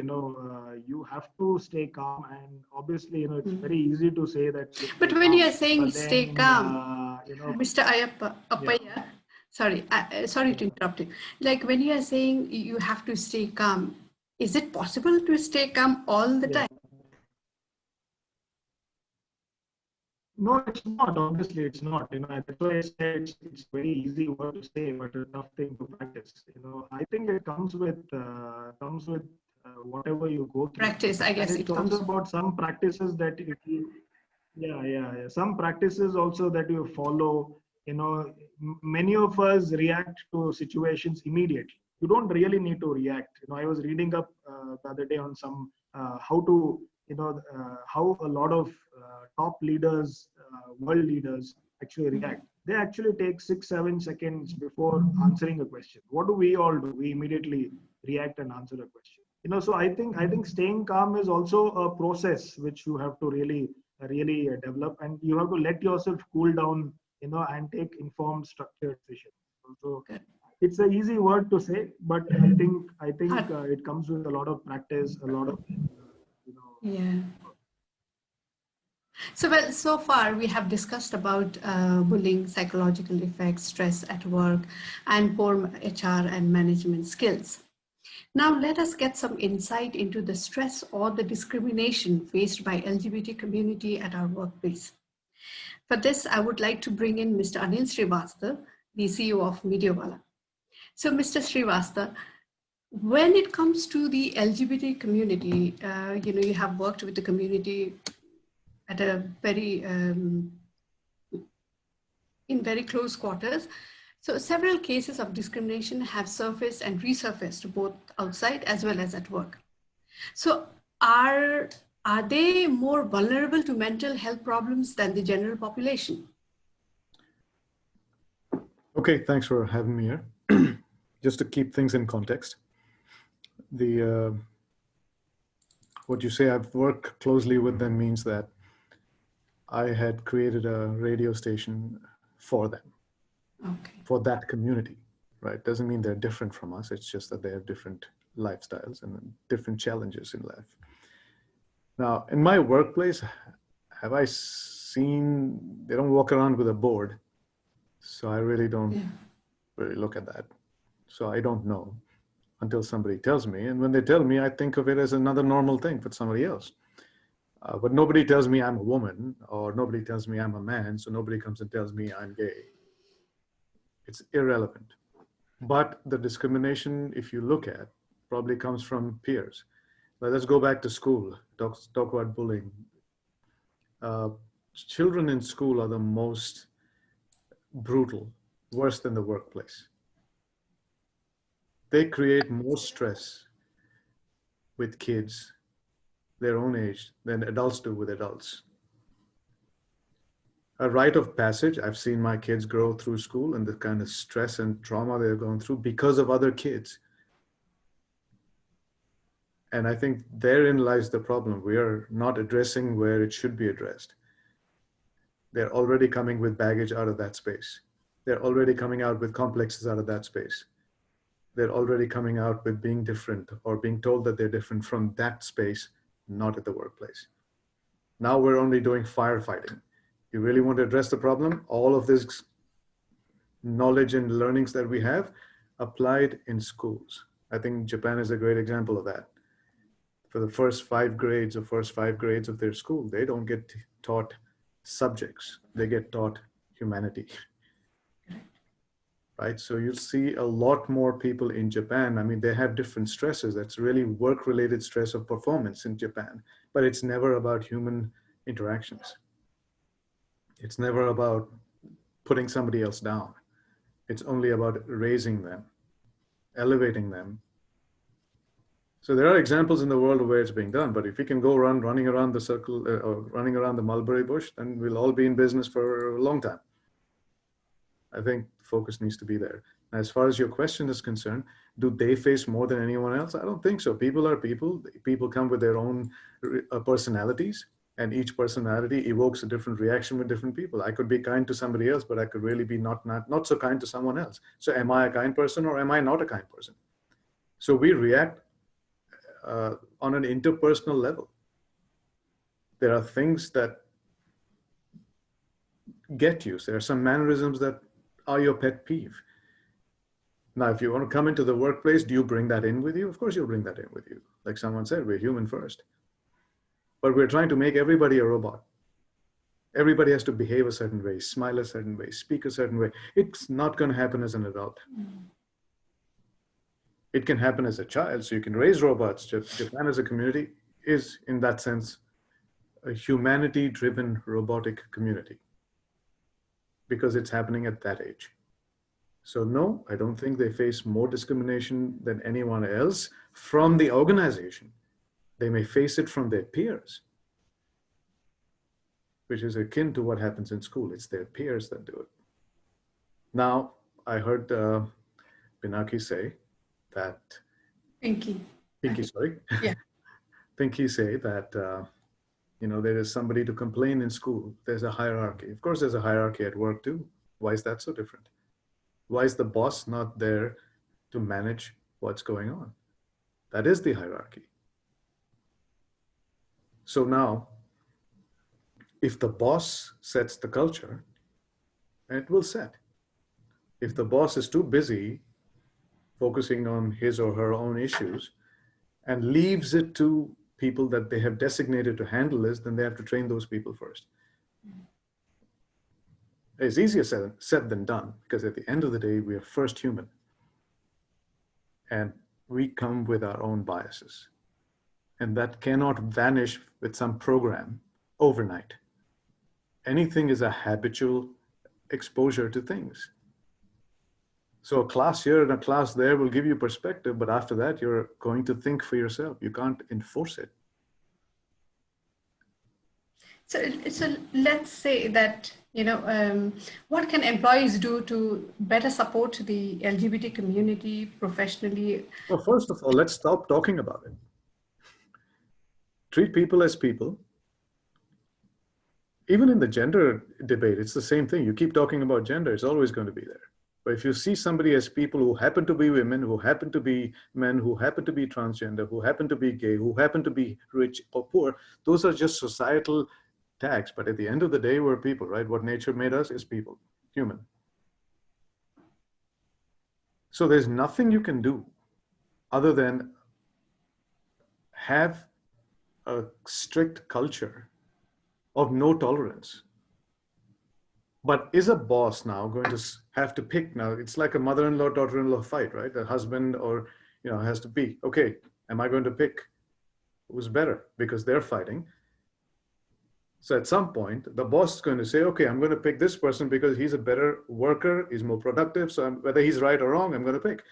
E: You have to stay calm, and obviously, it's very easy to say that.
B: But when you are saying stay calm, Mr. Appaiyah, sorry to interrupt you. Like when you are saying you have to stay calm, is it possible to stay calm all the time?
E: No, it's not. Obviously, it's not. That's why I say it's very easy word to say, but a tough thing to practice. I think it comes with whatever you go through.
B: Practice, I guess.
E: And it's also about some practices that some practices also that you follow. Many of us react to situations immediately. You don't really need to react. I was reading up the other day on some how to how a lot of top leaders, world leaders actually react. They actually take 6-7 seconds before answering a question. What do we all do? We immediately react and answer a question. So I think staying calm is also a process which you have to really develop, and you have to let yourself cool down, and take informed, structured decisions. So it's an easy word to say, but I think it comes with a lot of practice, a lot of
B: So far we have discussed about bullying, psychological effects, stress at work, and poor HR and management skills. Now let us get some insight into the stress or the discrimination faced by LGBT community at our workplace. For this, I would like to bring in Mr. Anil Srivatsa, the CEO of Mediawalla. So Mr. Srivatsa, when it comes to the LGBT community, you have worked with the community at a very, in very close quarters. So several cases of discrimination have surfaced and resurfaced both outside as well as at work. So are they more vulnerable to mental health problems than the general population?
F: Okay, thanks for having me here. Just to keep things in context, what you say I've worked closely with them means that I had created a radio station for them, for that community, right? Doesn't mean they're different from us. It's just that they have different lifestyles and different challenges in life. Now, in my workplace, have I seen, they don't walk around with a board. So I really don't really look at that. So I don't know until somebody tells me. And when they tell me, I think of it as another normal thing for somebody else. But nobody tells me I'm a woman, or nobody tells me I'm a man. So nobody comes and tells me I'm gay. It's irrelevant. But the discrimination, if you look at, probably comes from peers. But let's go back to school, talk about bullying. Children in school are the most brutal, worse than the workplace. They create more stress with kids their own age than adults do with adults. A rite of passage, I've seen my kids grow through school and the kind of stress and trauma they're going through because of other kids. And I think therein lies the problem. We are not addressing where it should be addressed. They're already coming with baggage out of that space. They're already coming out with complexes out of that space. They're already coming out with being different or being told that they're different from that space, not at the workplace. Now we're only doing firefighting. You really want to address the problem? All of this knowledge and learnings that we have applied in schools. I think Japan is a great example of that. For the first 5 grades of their school, they don't get taught subjects. They get taught humanity. Right? So you'll see a lot more people in Japan. I mean, they have different stresses. That's really work-related stress of performance in Japan, but it's never about human interactions. It's never about putting somebody else down. It's only about raising them, elevating them. So there are examples in the world where it's being done, but if we can go around running around the circle or running around the mulberry bush, then we'll all be in business for a long time. I think focus needs to be there. As far as your question is concerned, do they face more than anyone else? I don't think so. People are people. People come with their own personalities, and each personality evokes a different reaction with different people. I could be kind to somebody else, but I could really be not so kind to someone else. So am I a kind person or am I not a kind person? So we react on an interpersonal level. There are things that get you. There are some mannerisms that are your pet peeve. Now, if you want to come into the workplace, do you bring that in with you? Of course you'll bring that in with you. Like someone said, we're human first. But we're trying to make everybody a robot. Everybody has to behave a certain way, smile a certain way, speak a certain way. It's not going to happen as an adult. It can happen as a child, so you can raise robots. Japan as a community is, in that sense, a humanity-driven robotic community because it's happening at that age. So no, I don't think they face more discrimination than anyone else from the organization. They may face it from their peers, which is akin to what happens in school. It's their peers that do it. Now, I heard Pinaki say that...
B: Pinki,
F: sorry.
B: Yeah.
F: Pinki say that, you know, there is somebody to complain in school. There's a hierarchy. Of course, there's a hierarchy at work too. Why is that so different? Why is the boss not there to manage what's going on? That is the hierarchy. So now, if the boss sets the culture, it will set. If the boss is too busy focusing on his or her own issues and leaves it to people that they have designated to handle this, then they have to train those people first. It's easier said than done, because at the end of the day, we are first human. And we come with our own biases. And that cannot vanish with some program overnight. Anything is a habitual exposure to things. So a class here and a class there will give you perspective, but after that, you're going to think for yourself. You can't enforce it.
B: So let's say that, you know, what can employees do to better support the LGBT community professionally?
F: Well, first of all, let's stop talking about it. Treat people as people. Even in the gender debate, it's the same thing. You keep talking about gender, it's always going to be there. But if you see somebody as people who happen to be women, who happen to be men, who happen to be transgender, who happen to be gay, who happen to be rich or poor, those are just societal tags. But at the end of the day, we're people, right? What nature made us is people, human. So there's nothing you can do other than have a strict culture of no tolerance. But is a boss now going to have to pick now? It's like a mother-in-law, daughter-in-law fight, right? A husband or, you know, has to be, okay, am I going to pick who's better? Because they're fighting. So at some point, the boss is going to say, okay, I'm going to pick this person because he's a better worker, he's more productive. So whether he's right or wrong, I'm going to pick.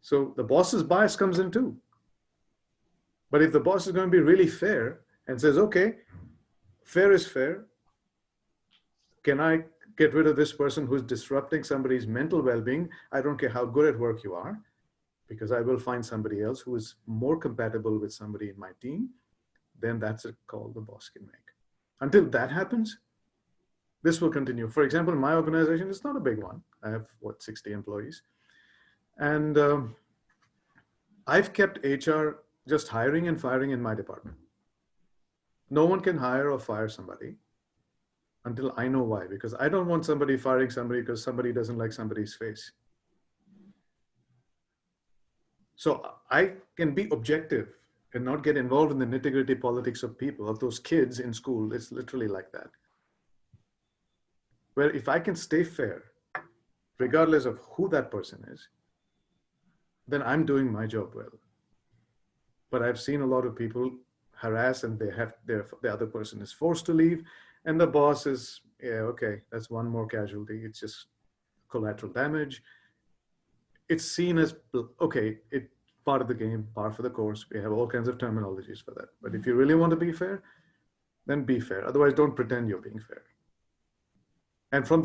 F: So the boss's bias comes in too. But if the boss is going to be really fair and says, okay, fair is fair. Can I get rid of this person who's disrupting somebody's mental well-being? I don't care how good at work you are, because I will find somebody else who is more compatible with somebody in my team. Then that's a call the boss can make. Until that happens, this will continue. For example, in my organization, it's not a big one. I have, 60 employees. And I've kept HR just hiring and firing in my department. No one can hire or fire somebody until I know why, because I don't want somebody firing somebody because somebody doesn't like somebody's face. So I can be objective and not get involved in the nitty-gritty politics of people, of those kids in school. It's literally like that. Where if I can stay fair, regardless of who that person is, then I'm doing my job well. But I've seen a lot of people harass and the other person is forced to leave, and the boss is, yeah, okay, that's one more casualty. It's just collateral damage. It's seen as, okay, it's part of the game, par for the course. We have all kinds of terminologies for that. But if you really want to be fair, then be fair. Otherwise, don't pretend you're being fair. And from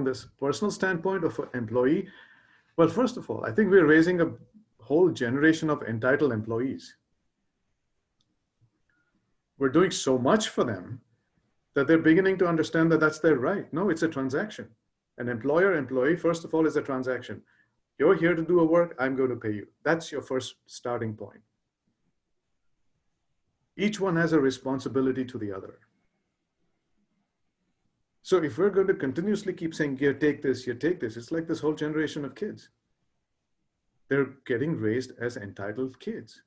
F: this personal standpoint of an employee, well, first of all, I think we're raising a whole generation of entitled employees. We're doing so much for them that they're beginning to understand that that's their right. No, it's a transaction. An employer-employee, first of all, is a transaction. You're here to do a work, I'm going to pay you. That's your first starting point. Each one has a responsibility to the other. So if we're going to continuously keep saying, here, take this, here, take this, it's like this whole generation of kids. They're getting raised as entitled kids.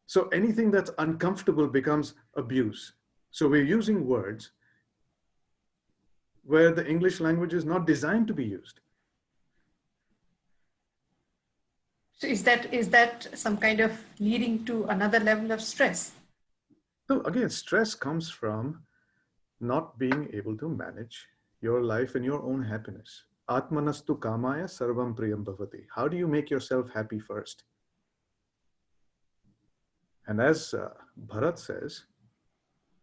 F: So anything that's uncomfortable becomes abuse. So we're using words where the English language is not designed to be used.
B: So is that some kind of leading to another level of stress?
F: No, again, stress comes from not being able to manage your life and your own happiness. Atmanastu kamaya sarvam priyam bhavati. How do you make yourself happy first? And as Bharat says,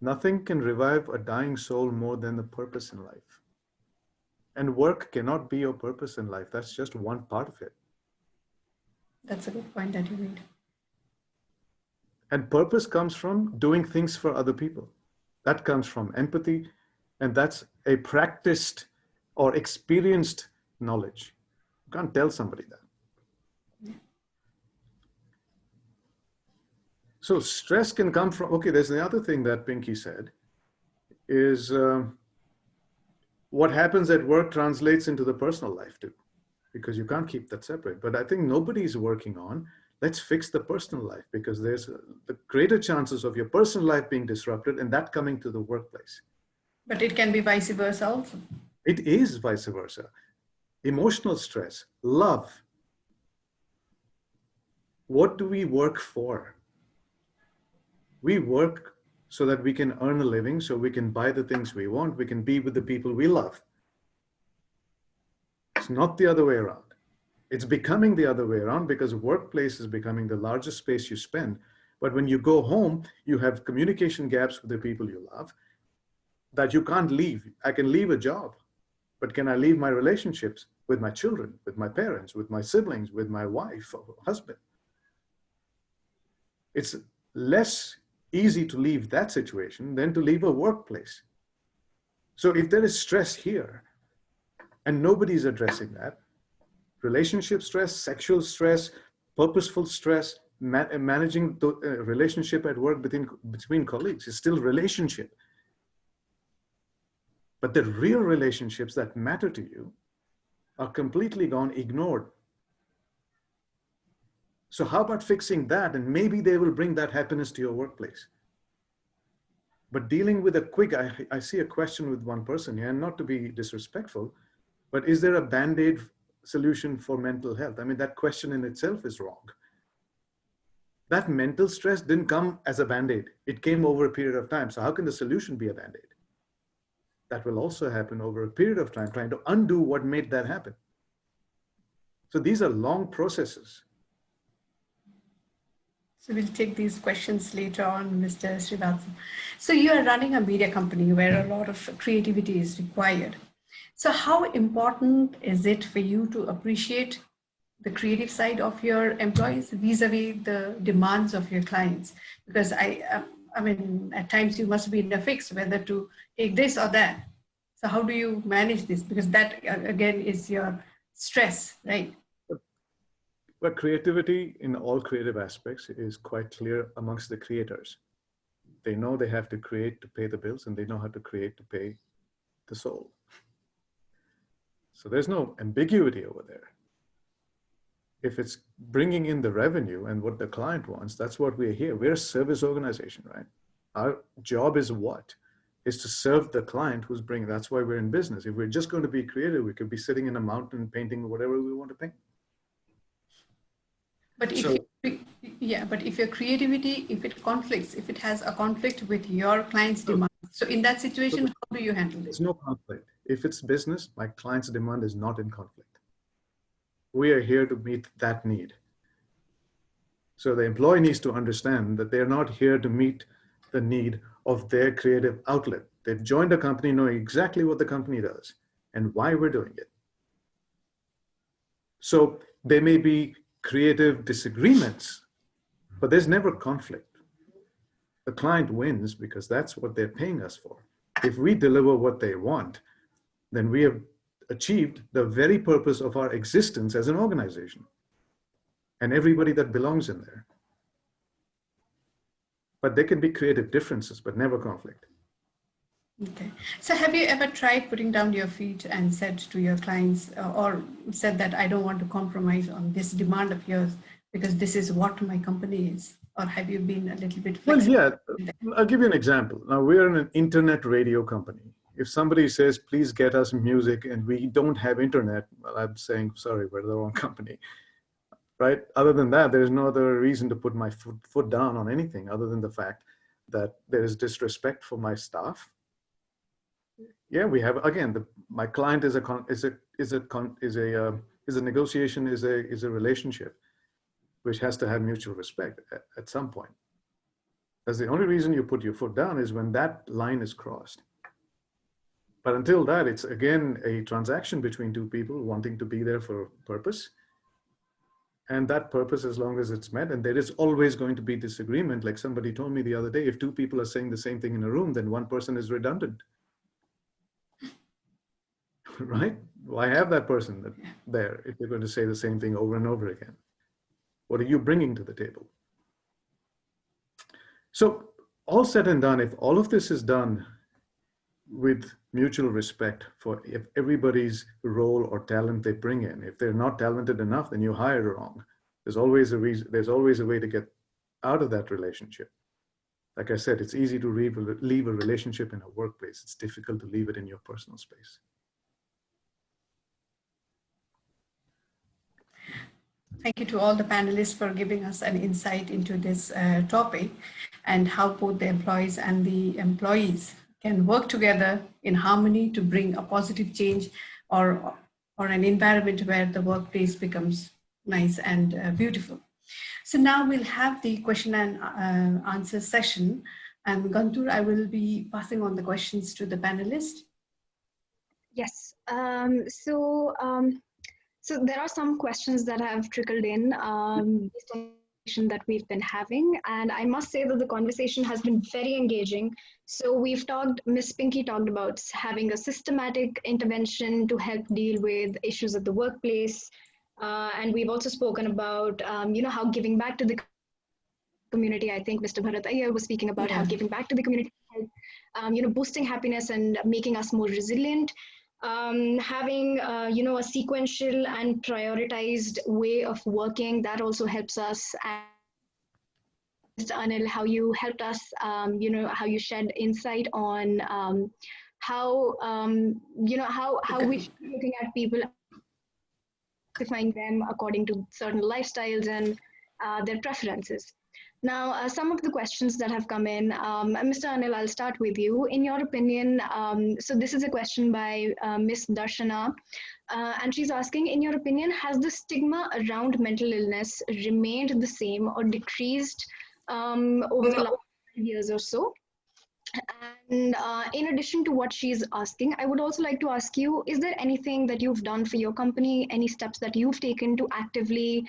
F: nothing can revive a dying soul more than the purpose in life. And work cannot be your purpose in life. That's just one part of it.
B: That's a good point that you made.
F: And purpose comes from doing things for other people. That comes from empathy, and that's a practiced or experienced knowledge. You can't tell somebody that. Yeah. So stress can come from, okay, there's the other thing that Pinki said, is what happens at work translates into the personal life too, because you can't keep that separate. But I think nobody's working on, let's fix the personal life, because there's the greater chances of your personal life being disrupted and that coming to the workplace.
B: But it can be vice versa also.
F: It is vice versa. Emotional stress, love. What do we work for? We work so that we can earn a living, so we can buy the things we want, we can be with the people we love. It's not the other way around. It's becoming the other way around because workplace is becoming the largest space you spend. But when you go home, you have communication gaps with the people you love that you can't leave. I can leave a job, but can I leave my relationships with my children, with my parents, with my siblings, with my wife or husband? It's less easy to leave that situation than to leave a workplace. So if there is stress here and nobody's addressing that, relationship stress, sexual stress, purposeful stress, managing the relationship at work between colleagues is still relationship. But the real relationships that matter to you are completely gone, ignored. So how about fixing that? And maybe they will bring that happiness to your workplace. But dealing with a quick, I see a question with one person here, and not to be disrespectful, but is there a Band-Aid solution for mental health? I mean, that question in itself is wrong. That mental stress didn't come as a Band-Aid. It came over a period of time. So how can the solution be a Band-Aid? That will also happen over a period of time, trying to undo what made that happen. So these are long processes.
B: So we'll take these questions later on, Mr. Srivatsa. So you are running a media company where a lot of creativity is required. So how important is it for you to appreciate the creative side of your employees vis-a-vis the demands of your clients? Because I mean, at times you must be in a fix whether to take this or that. So how do you manage this? Because that again is your stress, right?
F: But creativity in all creative aspects is quite clear amongst the creators. They know they have to create to pay the bills, and they know how to create to pay the soul. So there's no ambiguity over there. If it's bringing in the revenue and what the client wants, that's what we're here. We're a service organization, right? Our job is what? Is to serve the client who's bringing, that's why we're in business. If we're just going to be creative, we could be sitting in a mountain painting whatever we want to paint.
B: But if your creativity, if it conflicts, if it has a conflict with your client's demand, so in that situation, how do you handle it?
F: There's no conflict. If it's business, my client's demand is not in conflict. We are here to meet that need. So the employee needs to understand that they're not here to meet the need of their creative outlet. They've joined a company knowing exactly what the company does and why we're doing it. So there may be creative disagreements, but there's never conflict. The client wins because that's what they're paying us for. If we deliver what they want, then we have achieved the very purpose of our existence as an organization and everybody that belongs in there. But there can be creative differences, but never conflict.
B: Okay. So have you ever tried putting down your feet and said to your clients or said that I don't want to compromise on this demand of yours because this is what my company is? Or have you been a little bit flexible?
F: Well, yeah, I'll give you an example. Now we're an internet radio company. If somebody says, please get us music and we don't have internet, well, I'm saying, sorry, we're the wrong company, right? Other than that, there's no other reason to put my foot down on anything other than the fact that there is disrespect for my staff. Yeah, we have, again, my client is a negotiation, is a relationship which has to have mutual respect at some point. That's the only reason you put your foot down is when that line is crossed. But until that, it's again a transaction between two people wanting to be there for a purpose. And that purpose, as long as it's met, and there is always going to be disagreement. Like somebody told me the other day, if two people are saying the same thing in a room, then one person is redundant. Right? Why have that person there if they're going to say the same thing over and over again? What are you bringing to the table? So all said and done, if all of this is done with mutual respect for everybody's role or talent they bring in, if they're not talented enough, then you hire wrong. There's always a reason. There's always a way to get out of that relationship. Like I said, it's easy to leave a relationship in a workplace. It's difficult to leave it in your personal space.
B: Thank you to all the panelists for giving us an insight into this topic and how both the employees and the employees can work together in harmony to bring a positive change or an environment where the workplace becomes nice and beautiful. So now we'll have the question and answer session. And Gantur, I will be passing on the questions to the panelists.
A: Yes. So there are some questions that have trickled in based on the conversation that we've been having. And I must say that the conversation has been very engaging. So Miss Pinki talked about having a systematic intervention to help deal with issues at the workplace. And we've also spoken about, how giving back to the community. I think Mr. Bharat Iyer was speaking about how giving back to the community help, boosting happiness and making us more resilient. Having a sequential and prioritized way of working, that also helps us. And Anil, how you helped us, how you shed insight on how we should be looking at people, classifying them according to certain lifestyles and their preferences. Now, some of the questions that have come in, Mr. Anil, I'll start with you. In your opinion, so this is a question by Miss Darshana, and she's asking, in your opinion, has the stigma around mental illness remained the same or decreased over the last 5 years or so? And in addition to what she's asking, I would also like to ask you, is there anything that you've done for your company, any steps that you've taken to actively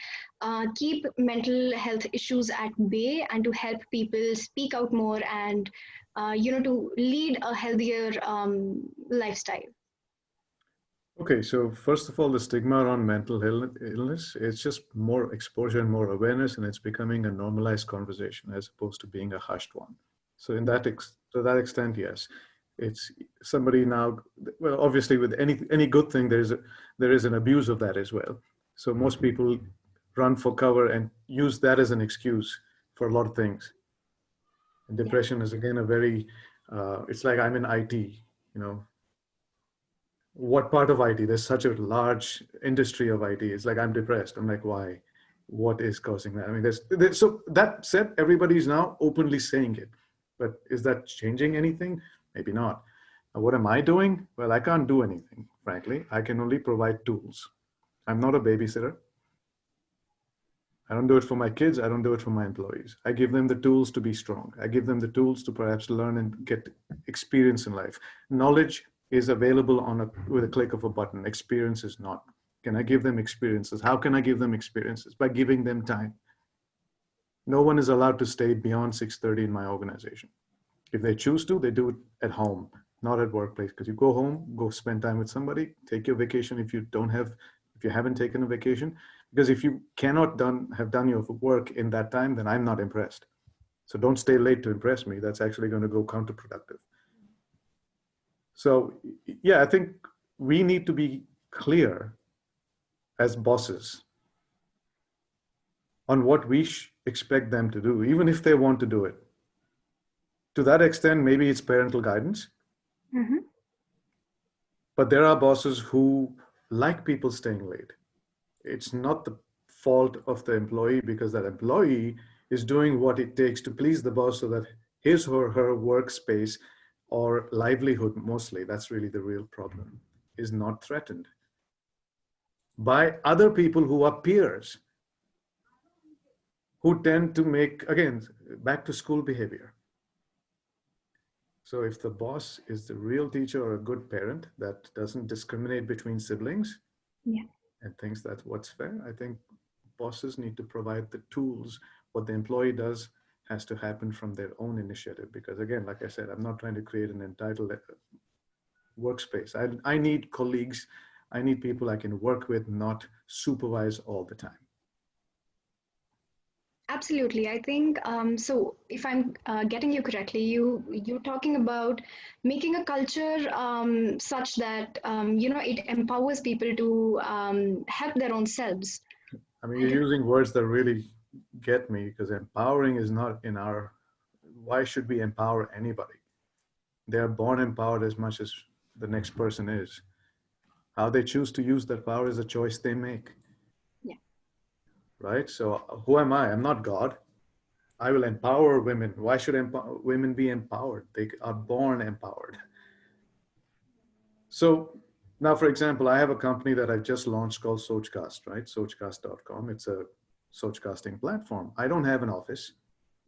A: keep mental health issues at bay and to help people speak out more and, to lead a healthier lifestyle?
F: Okay, so first of all, the stigma around mental illness, it's just more exposure and more awareness, and it's becoming a normalized conversation as opposed to being a hushed one. So to that extent, yes, it's somebody now, well, obviously with any good thing, there is an abuse of that as well. So most people run for cover and use that as an excuse for a lot of things. And depression is again a very, it's like I'm in IT, what part of IT? There's such a large industry of IT. It's like, I'm depressed. I'm like, why? What is causing that? I mean, so that said, everybody's now openly saying it. But is that changing anything? Maybe not. Now, what am I doing? Well, I can't do anything, frankly. I can only provide tools. I'm not a babysitter. I don't do it for my kids. I don't do it for my employees. I give them the tools to be strong. I give them the tools to perhaps learn and get experience in life. Knowledge is available with a click of a button. Experience is not. Can I give them experiences? How can I give them experiences? By giving them time. No one is allowed to stay beyond 6:30 in my organization. If they choose to, they do it at home, not at workplace. Because you go home, go spend time with somebody, take your vacation if you haven't taken a vacation. Because if you cannot have done your work in that time, then I'm not impressed. So don't stay late to impress me. That's actually going to go counterproductive. So yeah, I think we need to be clear as bosses on what we expect them to do, even if they want to do it. To that extent, maybe it's parental guidance.
A: Mm-hmm.
F: But there are bosses who like people staying late. It's not the fault of the employee, because that employee is doing what it takes to please the boss so that his or her workspace or livelihood, mostly, that's really the real problem, is not threatened by other people who are peers, who tend to make, again, back to school behavior. So if the boss is the real teacher or a good parent that doesn't discriminate between siblings, and thinks that's what's fair, I think bosses need to provide the tools. What the employee does has to happen from their own initiative. Because again, like I said, I'm not trying to create an entitled workspace. I need colleagues. I need people I can work with, not supervise all the time.
A: Absolutely. I think, so if I'm getting you correctly, you're talking about making a culture such that, it empowers people to help their own selves.
F: I mean, you're using words that really get me, because empowering is not in our, why should we empower anybody? They're born empowered as much as the next person is. How they choose to use that power is a choice they make. Right? So who am I? I'm not God. I will empower women. Why should women be empowered? They are born empowered. So now, for example, I have a company that I've just launched called Sochcast, right? Sochcast.com. It's a Sochcasting platform. I don't have an office.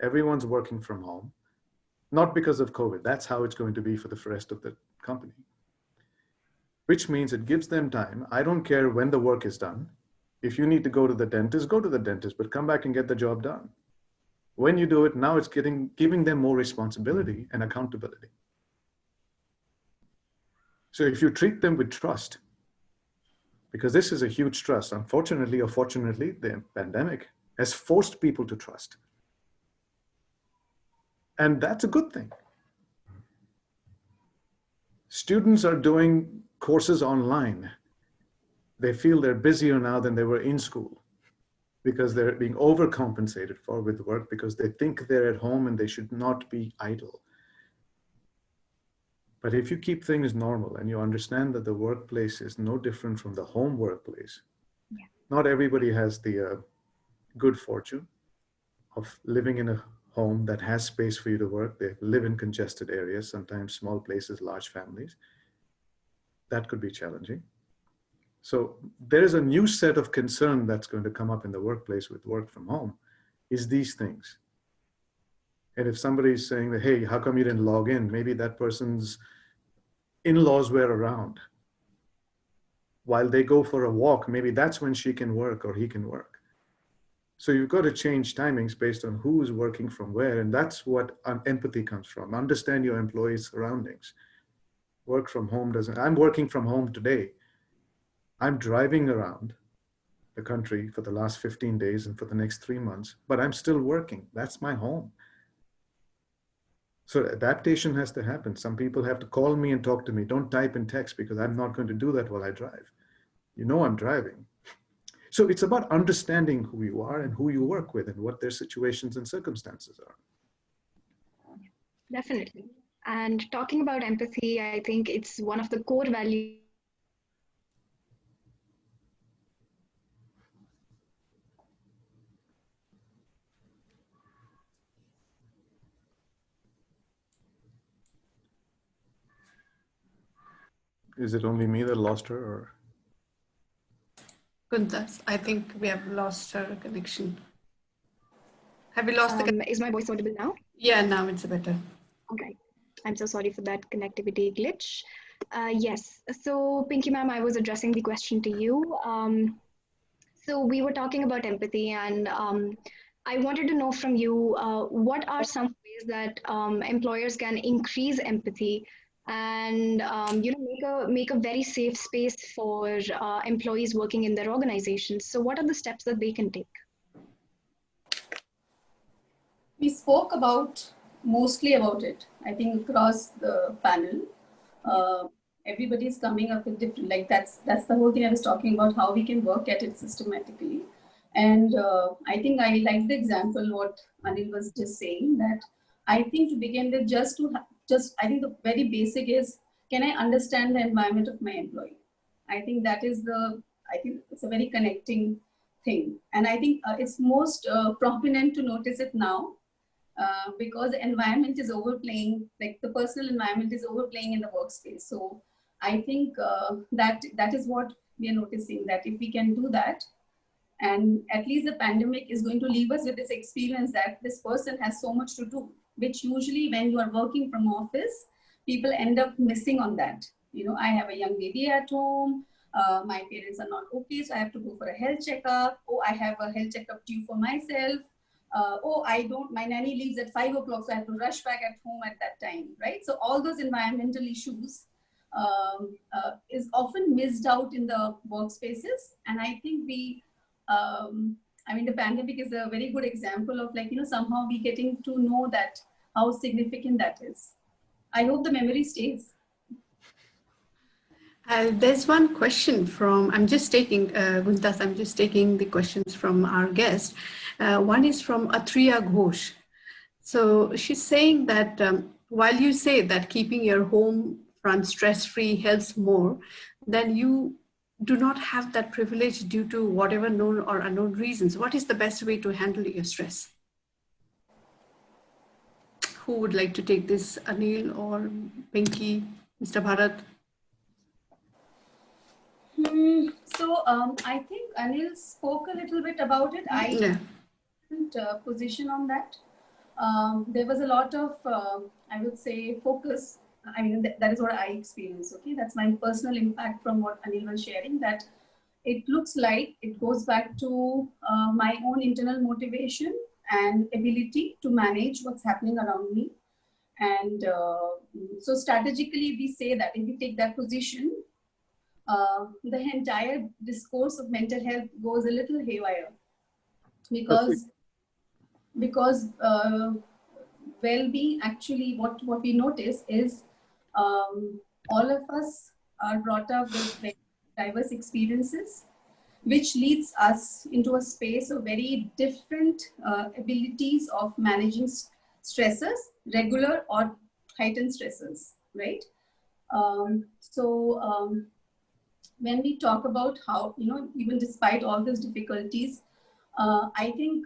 F: Everyone's working from home. Not because of COVID. That's how it's going to be for the rest of the company. Which means it gives them time. I don't care when the work is done. If you need to go to the dentist, go to the dentist, but come back and get the job done. When you do it, now it's giving them more responsibility and accountability. So if you treat them with trust, because this is a huge trust, unfortunately or fortunately, the pandemic has forced people to trust. And that's a good thing. Students are doing courses online. They feel they're busier now than they were in school, because they're being overcompensated for with work, because they think they're at home and they should not be idle. But if you keep things normal and you understand that the workplace is no different from the home workplace, not everybody has the good fortune of living in a home that has space for you to work. They live in congested areas, sometimes small places, large families. That could be challenging. So there is a new set of concern that's going to come up in the workplace with work from home, is these things. And if somebody is saying that, hey, how come you didn't log in? Maybe that person's in-laws were around. While they go for a walk, maybe that's when she can work or he can work. So you've got to change timings based on who's working from where. And that's what empathy comes from. Understand your employees' surroundings. Work from home doesn't, I'm working from home today. I'm driving around the country for the last 15 days and for the next 3 months, but I'm still working. That's my home. So adaptation has to happen. Some people have to call me and talk to me. Don't type and text because I'm not going to do that while I drive. You know I'm driving. So it's about understanding who you are and who you work with and what their situations and circumstances are.
A: Definitely. And talking about empathy, I think it's one of the core values.
F: Is it only me that lost her, or?
B: Kuntas, I think we have lost her connection. Have we lost the
A: Is my voice audible now?
B: Yeah, now it's better.
A: Okay. I'm so sorry for that connectivity glitch. Yes. So, Pinki ma'am, I was addressing the question to you. So we were talking about empathy, and I wanted to know from you, what are some ways that employers can increase empathy and make a very safe space for employees working in their organizations? So what are the steps that they can take?
C: We spoke mostly about it, I think, across the panel. Everybody's coming up with different, like that's the whole thing I was talking about, how we can work at it systematically. And I think I like the example what Anil was just saying, that I think to begin with, I think the very basic is, can I understand the environment of my employee? I think I think it's a very connecting thing. And I think it's most prominent to notice it now, because the environment is overplaying, like the personal environment is overplaying in the workspace. So I think that is what we are noticing, that if we can do that, and at least the pandemic is going to leave us with this experience that this person has so much to do, which usually when you are working from office, people end up missing on that. You know, I have a young baby at home, my parents are not okay, so I have to go for a health checkup. Oh, I have a health checkup due for myself. My nanny leaves at 5 o'clock, so I have to rush back at home at that time, right? So all those environmental issues is often missed out in the workspaces. And I think the pandemic is a very good example of, like, somehow we getting to know that, how significant that is. I hope the memory stays.
B: There's one question from, I'm just taking the questions from our guest. One is from Atriya Ghosh. So she's saying that while you say that keeping your home front stress-free helps more, then you do not have that privilege due to whatever known or unknown reasons. What is the best way to handle your stress? Who would like to take this, Anil or Pinki, Mr. Bharat?
C: So I think Anil spoke a little bit about it. I didn't position on that. There was a lot of, I would say, focus. I mean, that is what I experienced. Okay, that's my personal impact from what Anil was sharing. That it looks like it goes back to my own internal motivation and ability to manage what's happening around me. And so strategically, we say that if we take that position, the entire discourse of mental health goes a little haywire, because well-being, actually what we notice is all of us are brought up with very diverse experiences, which leads us into a space of very different abilities of managing stresses, regular or heightened stresses, right? When we talk about how, even despite all these difficulties, I think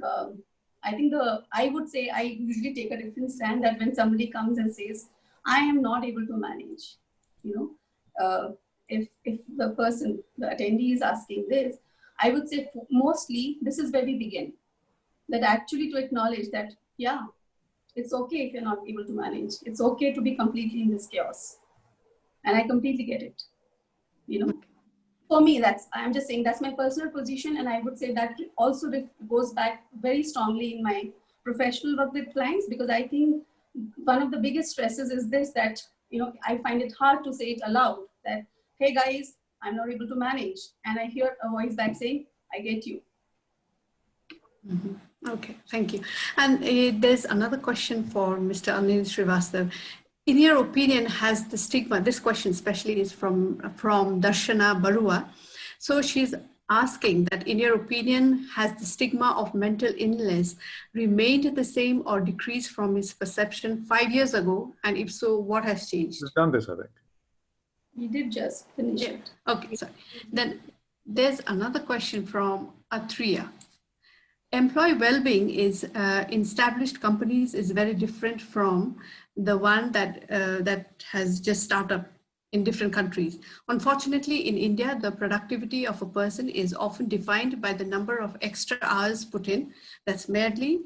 C: I think I would say I usually take a different stand that when somebody comes and says, I am not able to manage, if the person, the attendee is asking this, I would say mostly this is where we begin. That actually to acknowledge that, yeah, it's okay if you're not able to manage. It's okay to be completely in this chaos. And I completely get it. For me, I'm just saying that's my personal position. And I would say that also goes back very strongly in my professional work with clients, because I think one of the biggest stresses is this, that, I find it hard to say it aloud that, hey guys, I'm not able to manage. And I hear a voice back saying, I get you.
B: Mm-hmm. Okay, thank you. And there's another question for Mr. Anil Srivatsa. In your opinion, has the stigma, this question especially is from Darshana Barua. So she's asking that, in your opinion, has the stigma of mental illness remained the same or decreased from its perception 5 years ago? And if so, what has changed?
F: We've done this, I think.
C: We did just finish it.
B: Okay, sorry. Then there's another question from Atriya. Employee well-being is in established companies is very different from the one that has just started up in different countries. Unfortunately, in India, the productivity of a person is often defined by the number of extra hours put in. That's merely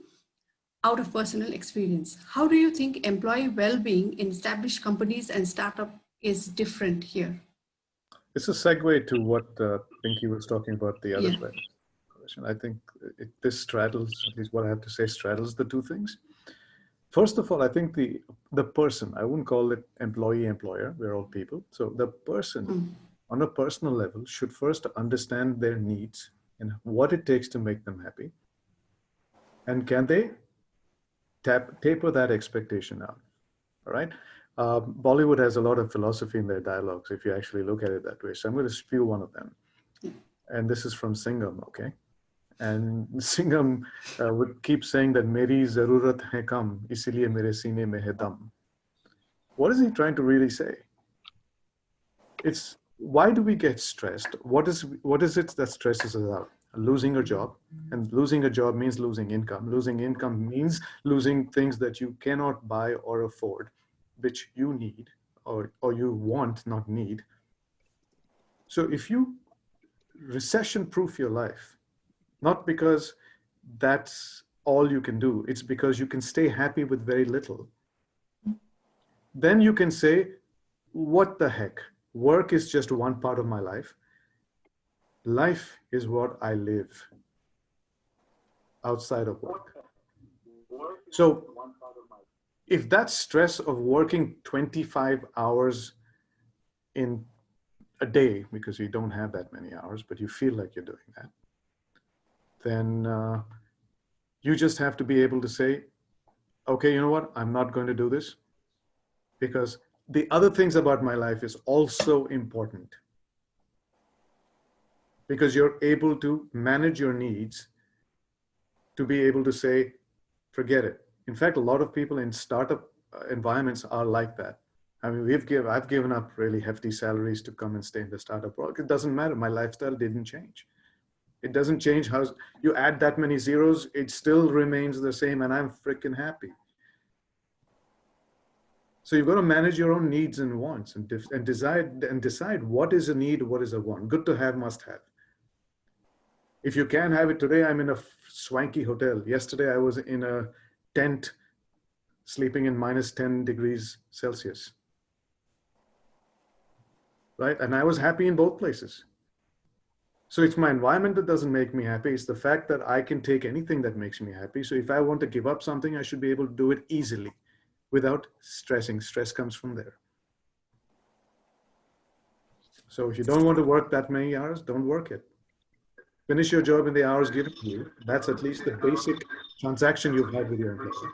B: out of personal experience. How do you think employee well-being in established companies and startup is different here?
F: It's a segue to what Pinki was talking about the other question. I think this straddles, at least what I have to say, straddles the two things. First of all, I think the person, I wouldn't call it employee, employer, we're all people. So the person on a personal level should first understand their needs and what it takes to make them happy. And can they taper that expectation out, all right? Bollywood has a lot of philosophy in their dialogues, if you actually look at it that way. So I'm going to spew one of them. And this is from Singham, okay? And Singham would keep saying that Meri zarurat hai kam, isliye mere seene mein hai dam. What is he trying to really say? It's, why do we get stressed? What is it that stresses us out? Losing a job, and losing a job means losing income. Losing income means losing things that you cannot buy or afford, which you need or you want, not need. So if you recession-proof your life, not because that's all you can do, it's because you can stay happy with very little, then you can say, what the heck? Work is just one part of my life. Life is what I live outside of work. So if that stress of working 25 hours in a day, because you don't have that many hours, but you feel like you're doing that, then you just have to be able to say, okay, you know what? I'm not going to do this because the other things about my life is also important. Because you're able to manage your needs to be able to say, forget it. In fact, a lot of people in startup environments are like that. I mean, I've given up really hefty salaries to come and stay in the startup world. It doesn't matter. My lifestyle didn't change. It doesn't change how you add that many zeros. It still remains the same, and I'm freaking happy. So you've got to manage your own needs and wants and decide what is a need, what is a want. Good to have, must have. If you can have it today, I'm in a swanky hotel. Yesterday, I was in a tent sleeping in minus 10 degrees Celsius. Right? And I was happy in both places. So it's my environment that doesn't make me happy. It's the fact that I can take anything that makes me happy. So if I want to give up something, I should be able to do it easily without stressing. Stress comes from there. So if you don't want to work that many hours, don't work it. Finish your job in the hours given to you. That's at least the basic transaction you've had with your employer.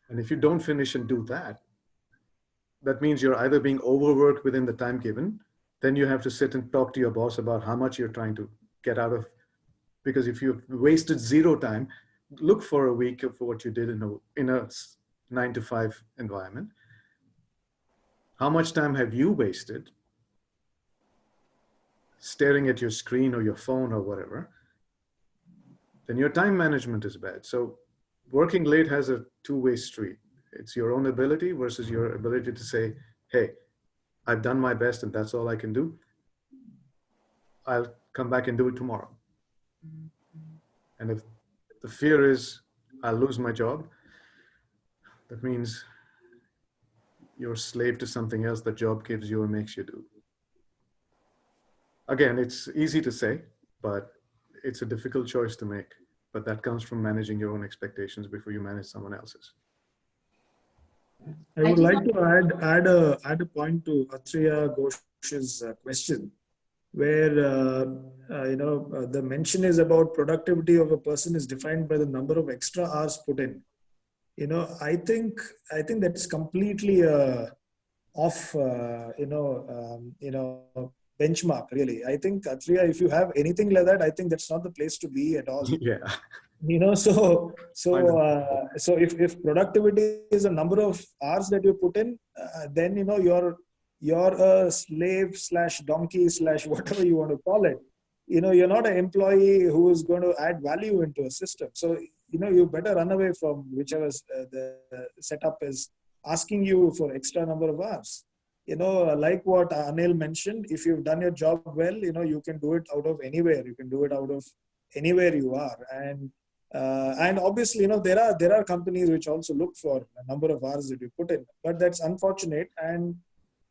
F: And if you don't finish and do that, that means you're either being overworked within the time given. Then you have to sit and talk to your boss about how much you're trying to get out of. Because if you've wasted zero time, look for a week of what you did in a 9-to-5 environment. How much time have you wasted staring at your screen or your phone or whatever, then your time management is bad. So working late has a two-way street. It's your own ability versus your ability to say, hey, I've done my best and that's all I can do. I'll come back and do it tomorrow. And if the fear is I'll lose my job, that means you're a slave to something else the job gives you or makes you do. Again, it's easy to say, but it's a difficult choice to make. But that comes from managing your own expectations before you manage someone else's.
E: I would like to add a point to Atriya Ghosh's question, where the mention is about productivity of a person is defined by the number of extra hours put in. I think that's completely off benchmark, really. I think, Atriya, if you have anything like that, I think that's not the place to be at all.
F: Yeah.
E: So if productivity is a number of hours that you put in, then you're a slave / donkey / whatever you want to call it. You're not an employee who is going to add value into a system. So you better run away from whichever the setup is asking you for extra number of hours. Like what Anil mentioned, if you've done your job well, you can do it out of anywhere. You can do it out of anywhere you are. And obviously, there are companies which also look for a number of hours that you put in, but that's unfortunate. And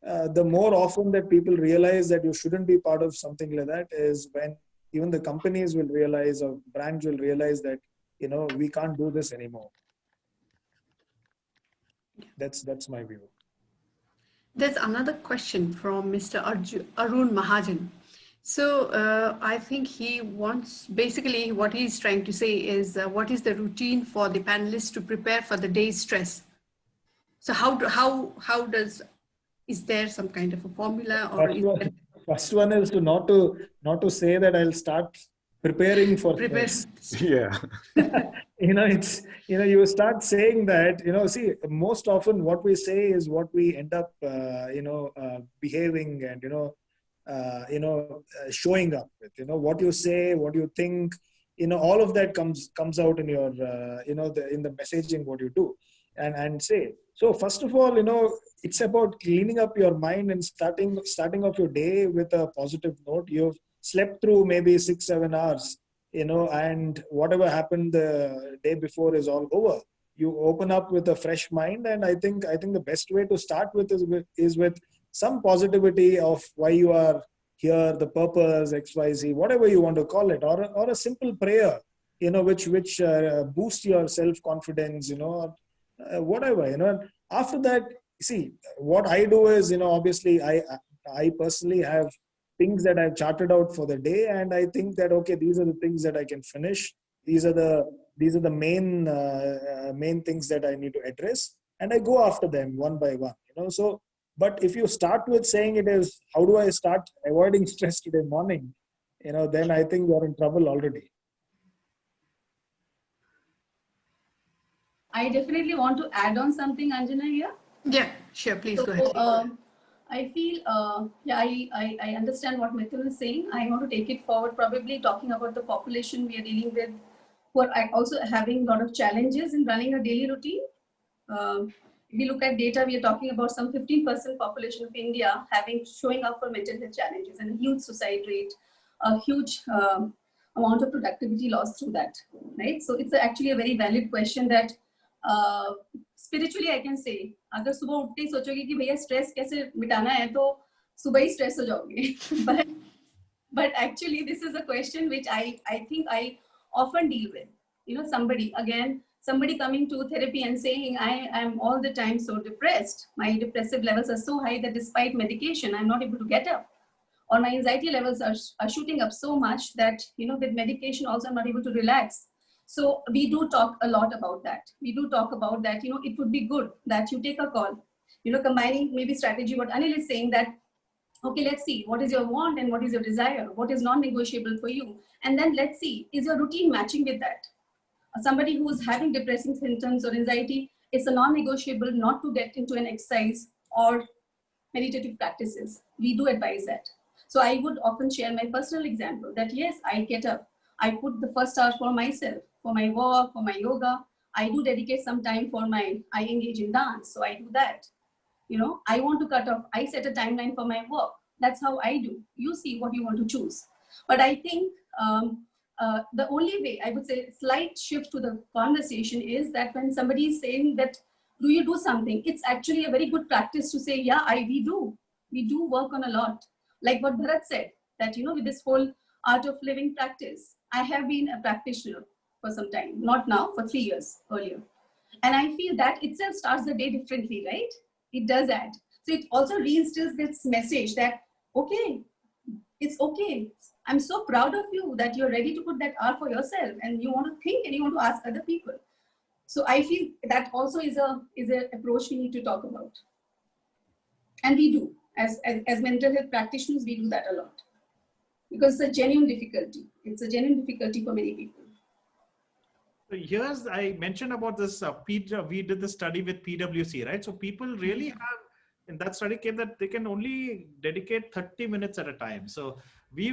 E: the more often that people realize that you shouldn't be part of something like that is when even the companies will realize, or brands will realize that, we can't do this anymore. That's my view.
B: There's another question from Mr. Arun Mahajan. So I think he wants, basically what he's trying to say is, what is the routine for the panelists to prepare for the day's stress? So is there some kind of a formula? Or
E: first one is to not to say that I'll start preparing for stress.
F: Yeah.
E: It's, you start saying that, see, most often what we say is what we end up, behaving and, showing up with, what you say, what you think, all of that comes out in your, in the messaging, what you do and say. So first of all, it's about cleaning up your mind and starting off your day with a positive note. You've slept through maybe 6-7 hours, and whatever happened the day before is all over. You open up with a fresh mind, and I think the best way to start with is with some positivity of why you are here, the purpose, XYZ, whatever you want to call it, or a simple prayer, which boosts your self-confidence, whatever, After that, see, what I do is, obviously I personally have things that I've charted out for the day, and I think that, okay, these are the things that I can finish. These are the main things that I need to address, and I go after them one by one, So, but if you start with saying it is, how do I start avoiding stress today morning, then I think you're in trouble already.
C: I definitely want to add on something, Anjana, here.
B: Yeah, sure. Please go ahead.
C: I feel, I understand what Mithun is saying. I want to take it forward, probably talking about the population we are dealing with, who are also having a lot of challenges in running a daily routine. If we look at data, we are talking about some 15% population of India showing up for mental health challenges, and a huge suicide rate, a huge amount of productivity loss through that, right? So it's actually a very valid question that spiritually I can say, अगर सुबह उठते ही सोचोगे कि भैया stress कैसे मिटाना है तो सुबह ही stress हो जाओगे. But actually this is a question which I think I often deal with. Somebody coming to therapy and saying, I am all the time so depressed. My depressive levels are so high that despite medication, I'm not able to get up. Or my anxiety levels are shooting up so much that, with medication also I'm not able to relax. So we do talk a lot about that. We do talk about that, it would be good that you take a call, combining maybe strategy, what Anil is saying that, okay, let's see, what is your want and what is your desire? What is non-negotiable for you? And then let's see, is your routine matching with that? Somebody who is having depressing symptoms or anxiety, it's a non-negotiable not to get into an exercise or meditative practices. We do advise that. So I would often share my personal example that yes, I get up, I put the first hour for myself, for my work, for my yoga. I do dedicate some time I engage in dance, so I do that. I want to cut off, I set a timeline for my work. That's how I do. You see what you want to choose. But I think the only way, I would say, slight shift to the conversation is that when somebody is saying that, do you do something? It's actually a very good practice to say, yeah, we do. We do work on a lot. Like what Bharat said, that, with this whole art of living practice, I have been a practitioner for some time, not now, for 3 years earlier. And I feel that itself starts the day differently, right? It does that. So it also reinstills this message that, okay, it's okay. I'm so proud of you that you're ready to put that hour for yourself and you want to think and you want to ask other people. So I feel that also is an approach we need to talk about. And we do. As mental health practitioners, we do that a lot. Because it's a genuine difficulty. It's a genuine difficulty for many people.
D: Here's, I mentioned about this, we did the study with PwC, right? So people really have, in that study came that they can only dedicate 30 minutes at a time. So we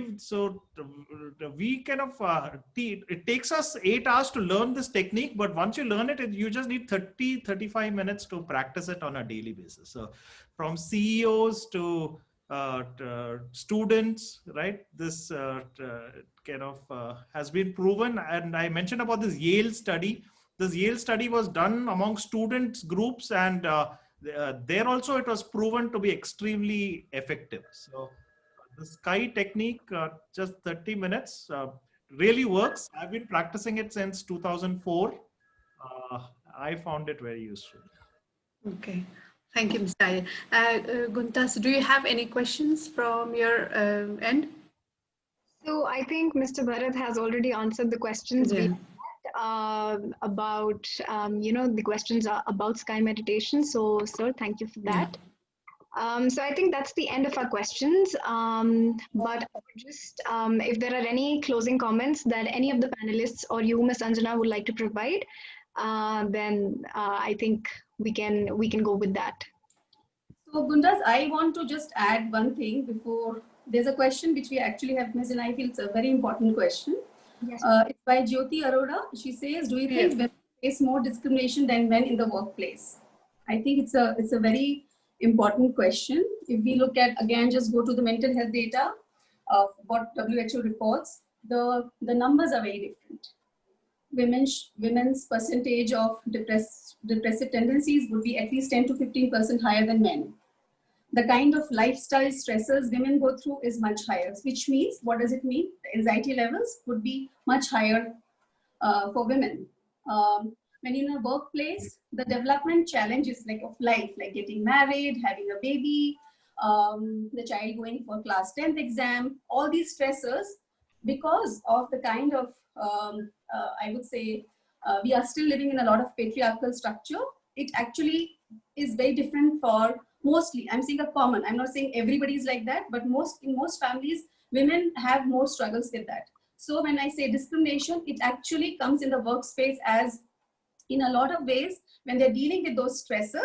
D: kind of, it takes us 8 hours to learn this technique, but once you learn it, you just need 35 minutes to practice it on a daily basis. So from CEOs to students, right? This kind of has been proven. And I mentioned about this Yale study. This Yale study was done among students groups, and there also it was proven to be extremely effective. So the Sky technique, just 30 minutes, really works. I've been practicing it since 2004. I found it very useful.
B: Okay. Thank you, Mr. Iyer. Guntas, do you have any questions from your end?
A: So I think Mr. Bharat has already answered the questions we had about, the questions are about Sky meditation. So, sir, thank you for that. So I think that's the end of our questions. But just if there are any closing comments that any of the panelists or you, Ms. Anjana, would like to provide, then I think we can go with that.
C: So Gundas, I want to just add one thing before. There's a question which we actually have missed, and I feel it's a very important question.
A: Yes.
C: It's by Jyoti Arora. She says, do you think women face more discrimination than men in the workplace? I think it's a very important question. If we look at, again, just go to the mental health data of what WHO reports, the numbers are very different. Women's percentage of depressive tendencies would be at least 10 to 15% higher than men. The kind of lifestyle stressors women go through is much higher, which means, what does it mean? The anxiety levels would be much higher for women. When in a workplace, the development challenges of life, like getting married, having a baby, the child going for class 10th exam, all these stressors, because of the kind of, I would say, we are still living in a lot of patriarchal structure. It actually is very different for mostly, I'm saying a common, I'm not saying everybody is like that, but in most families, women have more struggles with that. So when I say discrimination, it actually comes in the workspace as, in a lot of ways, when they're dealing with those stressors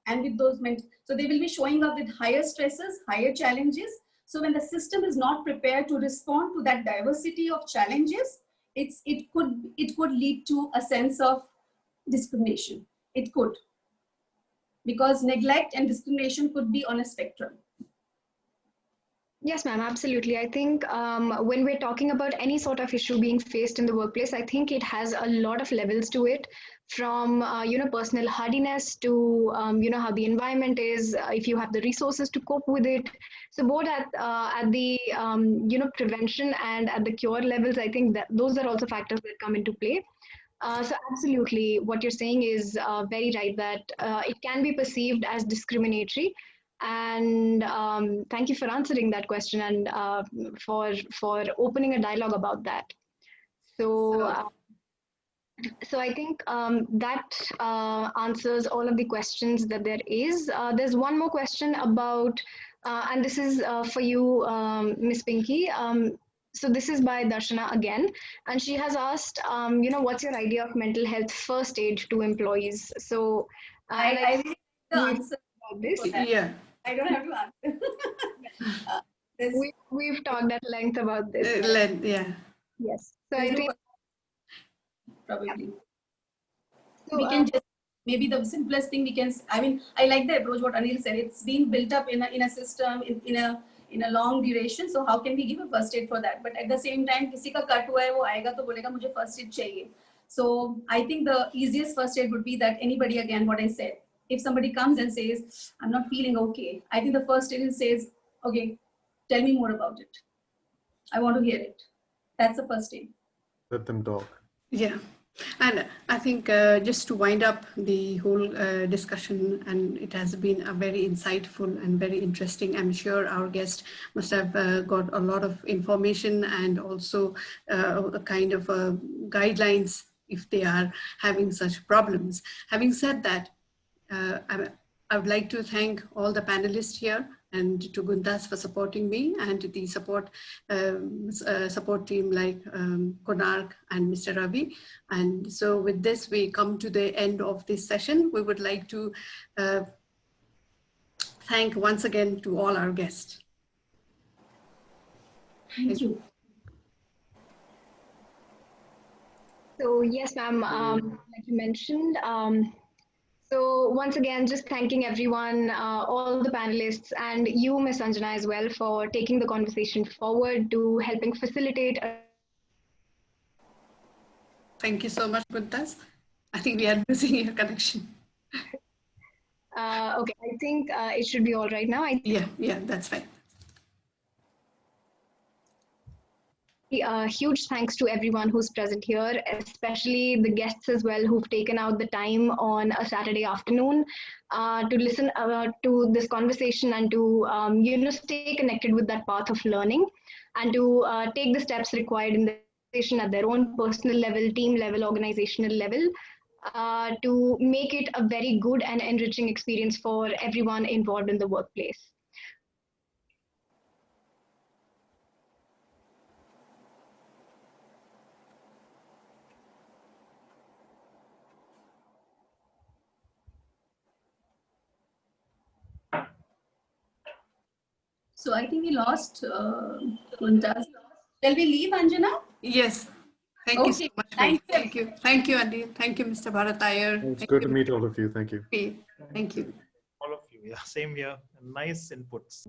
C: and with those, so they will be showing up with higher stresses, higher challenges. So when the system is not prepared to respond to that diversity of challenges, it could lead to a sense of discrimination. It could. Because neglect and discrimination could be on a spectrum.
A: Yes, ma'am, absolutely. I think when we're talking about any sort of issue being faced in the workplace, I think it has a lot of levels to it, from personal hardiness to how the environment is, if you have the resources to cope with it. So both at the prevention and at the cure levels, I think that those are also factors that come into play. So absolutely, what you're saying is very right, that it can be perceived as discriminatory. And thank you for answering that question and for opening a dialogue about that. So, so I think that answers all of the questions that there is. There's one more question about, and this is for you, Ms. Pinki. So this is by Darshana again, and she has asked, what's your idea of mental health first aid to employees? So
C: I think the answer
A: this.
B: Yeah.
C: I don't have to answer.
A: We've talked at length about this.
B: Yeah.
A: Yes. So
C: There's
A: I
C: no
A: think
C: probably.
A: so,
C: We can just, maybe the simplest thing we can, I mean, I like the approach what Anil said. It's been built up in a system, in a long duration. So how can we give a first aid for that? But at the same time, किसी का cut हुआ है वो आएगा तो बोलेगा मुझे first aid चाहिए. So I think the easiest first aid would be that anybody, again, what I said, if somebody comes and says, I'm not feeling okay, I think the first aid says, okay, tell me more about it. I want to hear it. That's the first aid.
F: Let them talk.
B: Yeah. And I think just to wind up the whole discussion, and it has been a very insightful and very interesting. I'm sure our guest must have got a lot of information and also a kind of guidelines if they are having such problems. Having said that, I would like to thank all the panelists here and to Guntas for supporting me and the support team like Konark and Mr. Ravi. And so with this, we come to the end of this session. We would like to thank once again to all our guests.
C: Thank you.
A: So yes, ma'am, like you mentioned, so once again, just thanking everyone, all the panelists, and you, Ms. Anjana, as well, for taking the conversation forward to helping facilitate.
B: Thank you so much, Guntas. I think we are losing your connection.
A: Okay, I think it should be all right now.
B: Yeah, that's fine.
A: Huge thanks to everyone who's present here, especially the guests as well who've taken out the time on a Saturday afternoon to listen to this conversation and to stay connected with that path of learning and to take the steps required in the organization at their own personal level, team level, organizational level to make it a very good and enriching experience for everyone involved in the workplace.
C: So I think we lost Guntas. Shall we leave, Anjana?
B: Yes. Thank you so much. Thank you. Thank you, Anil. Thank you, Mr. Bharat, Iyer.
F: It's good to meet all of you. Thank you.
B: Thank you.
D: All of you. Yeah, same here. Nice inputs.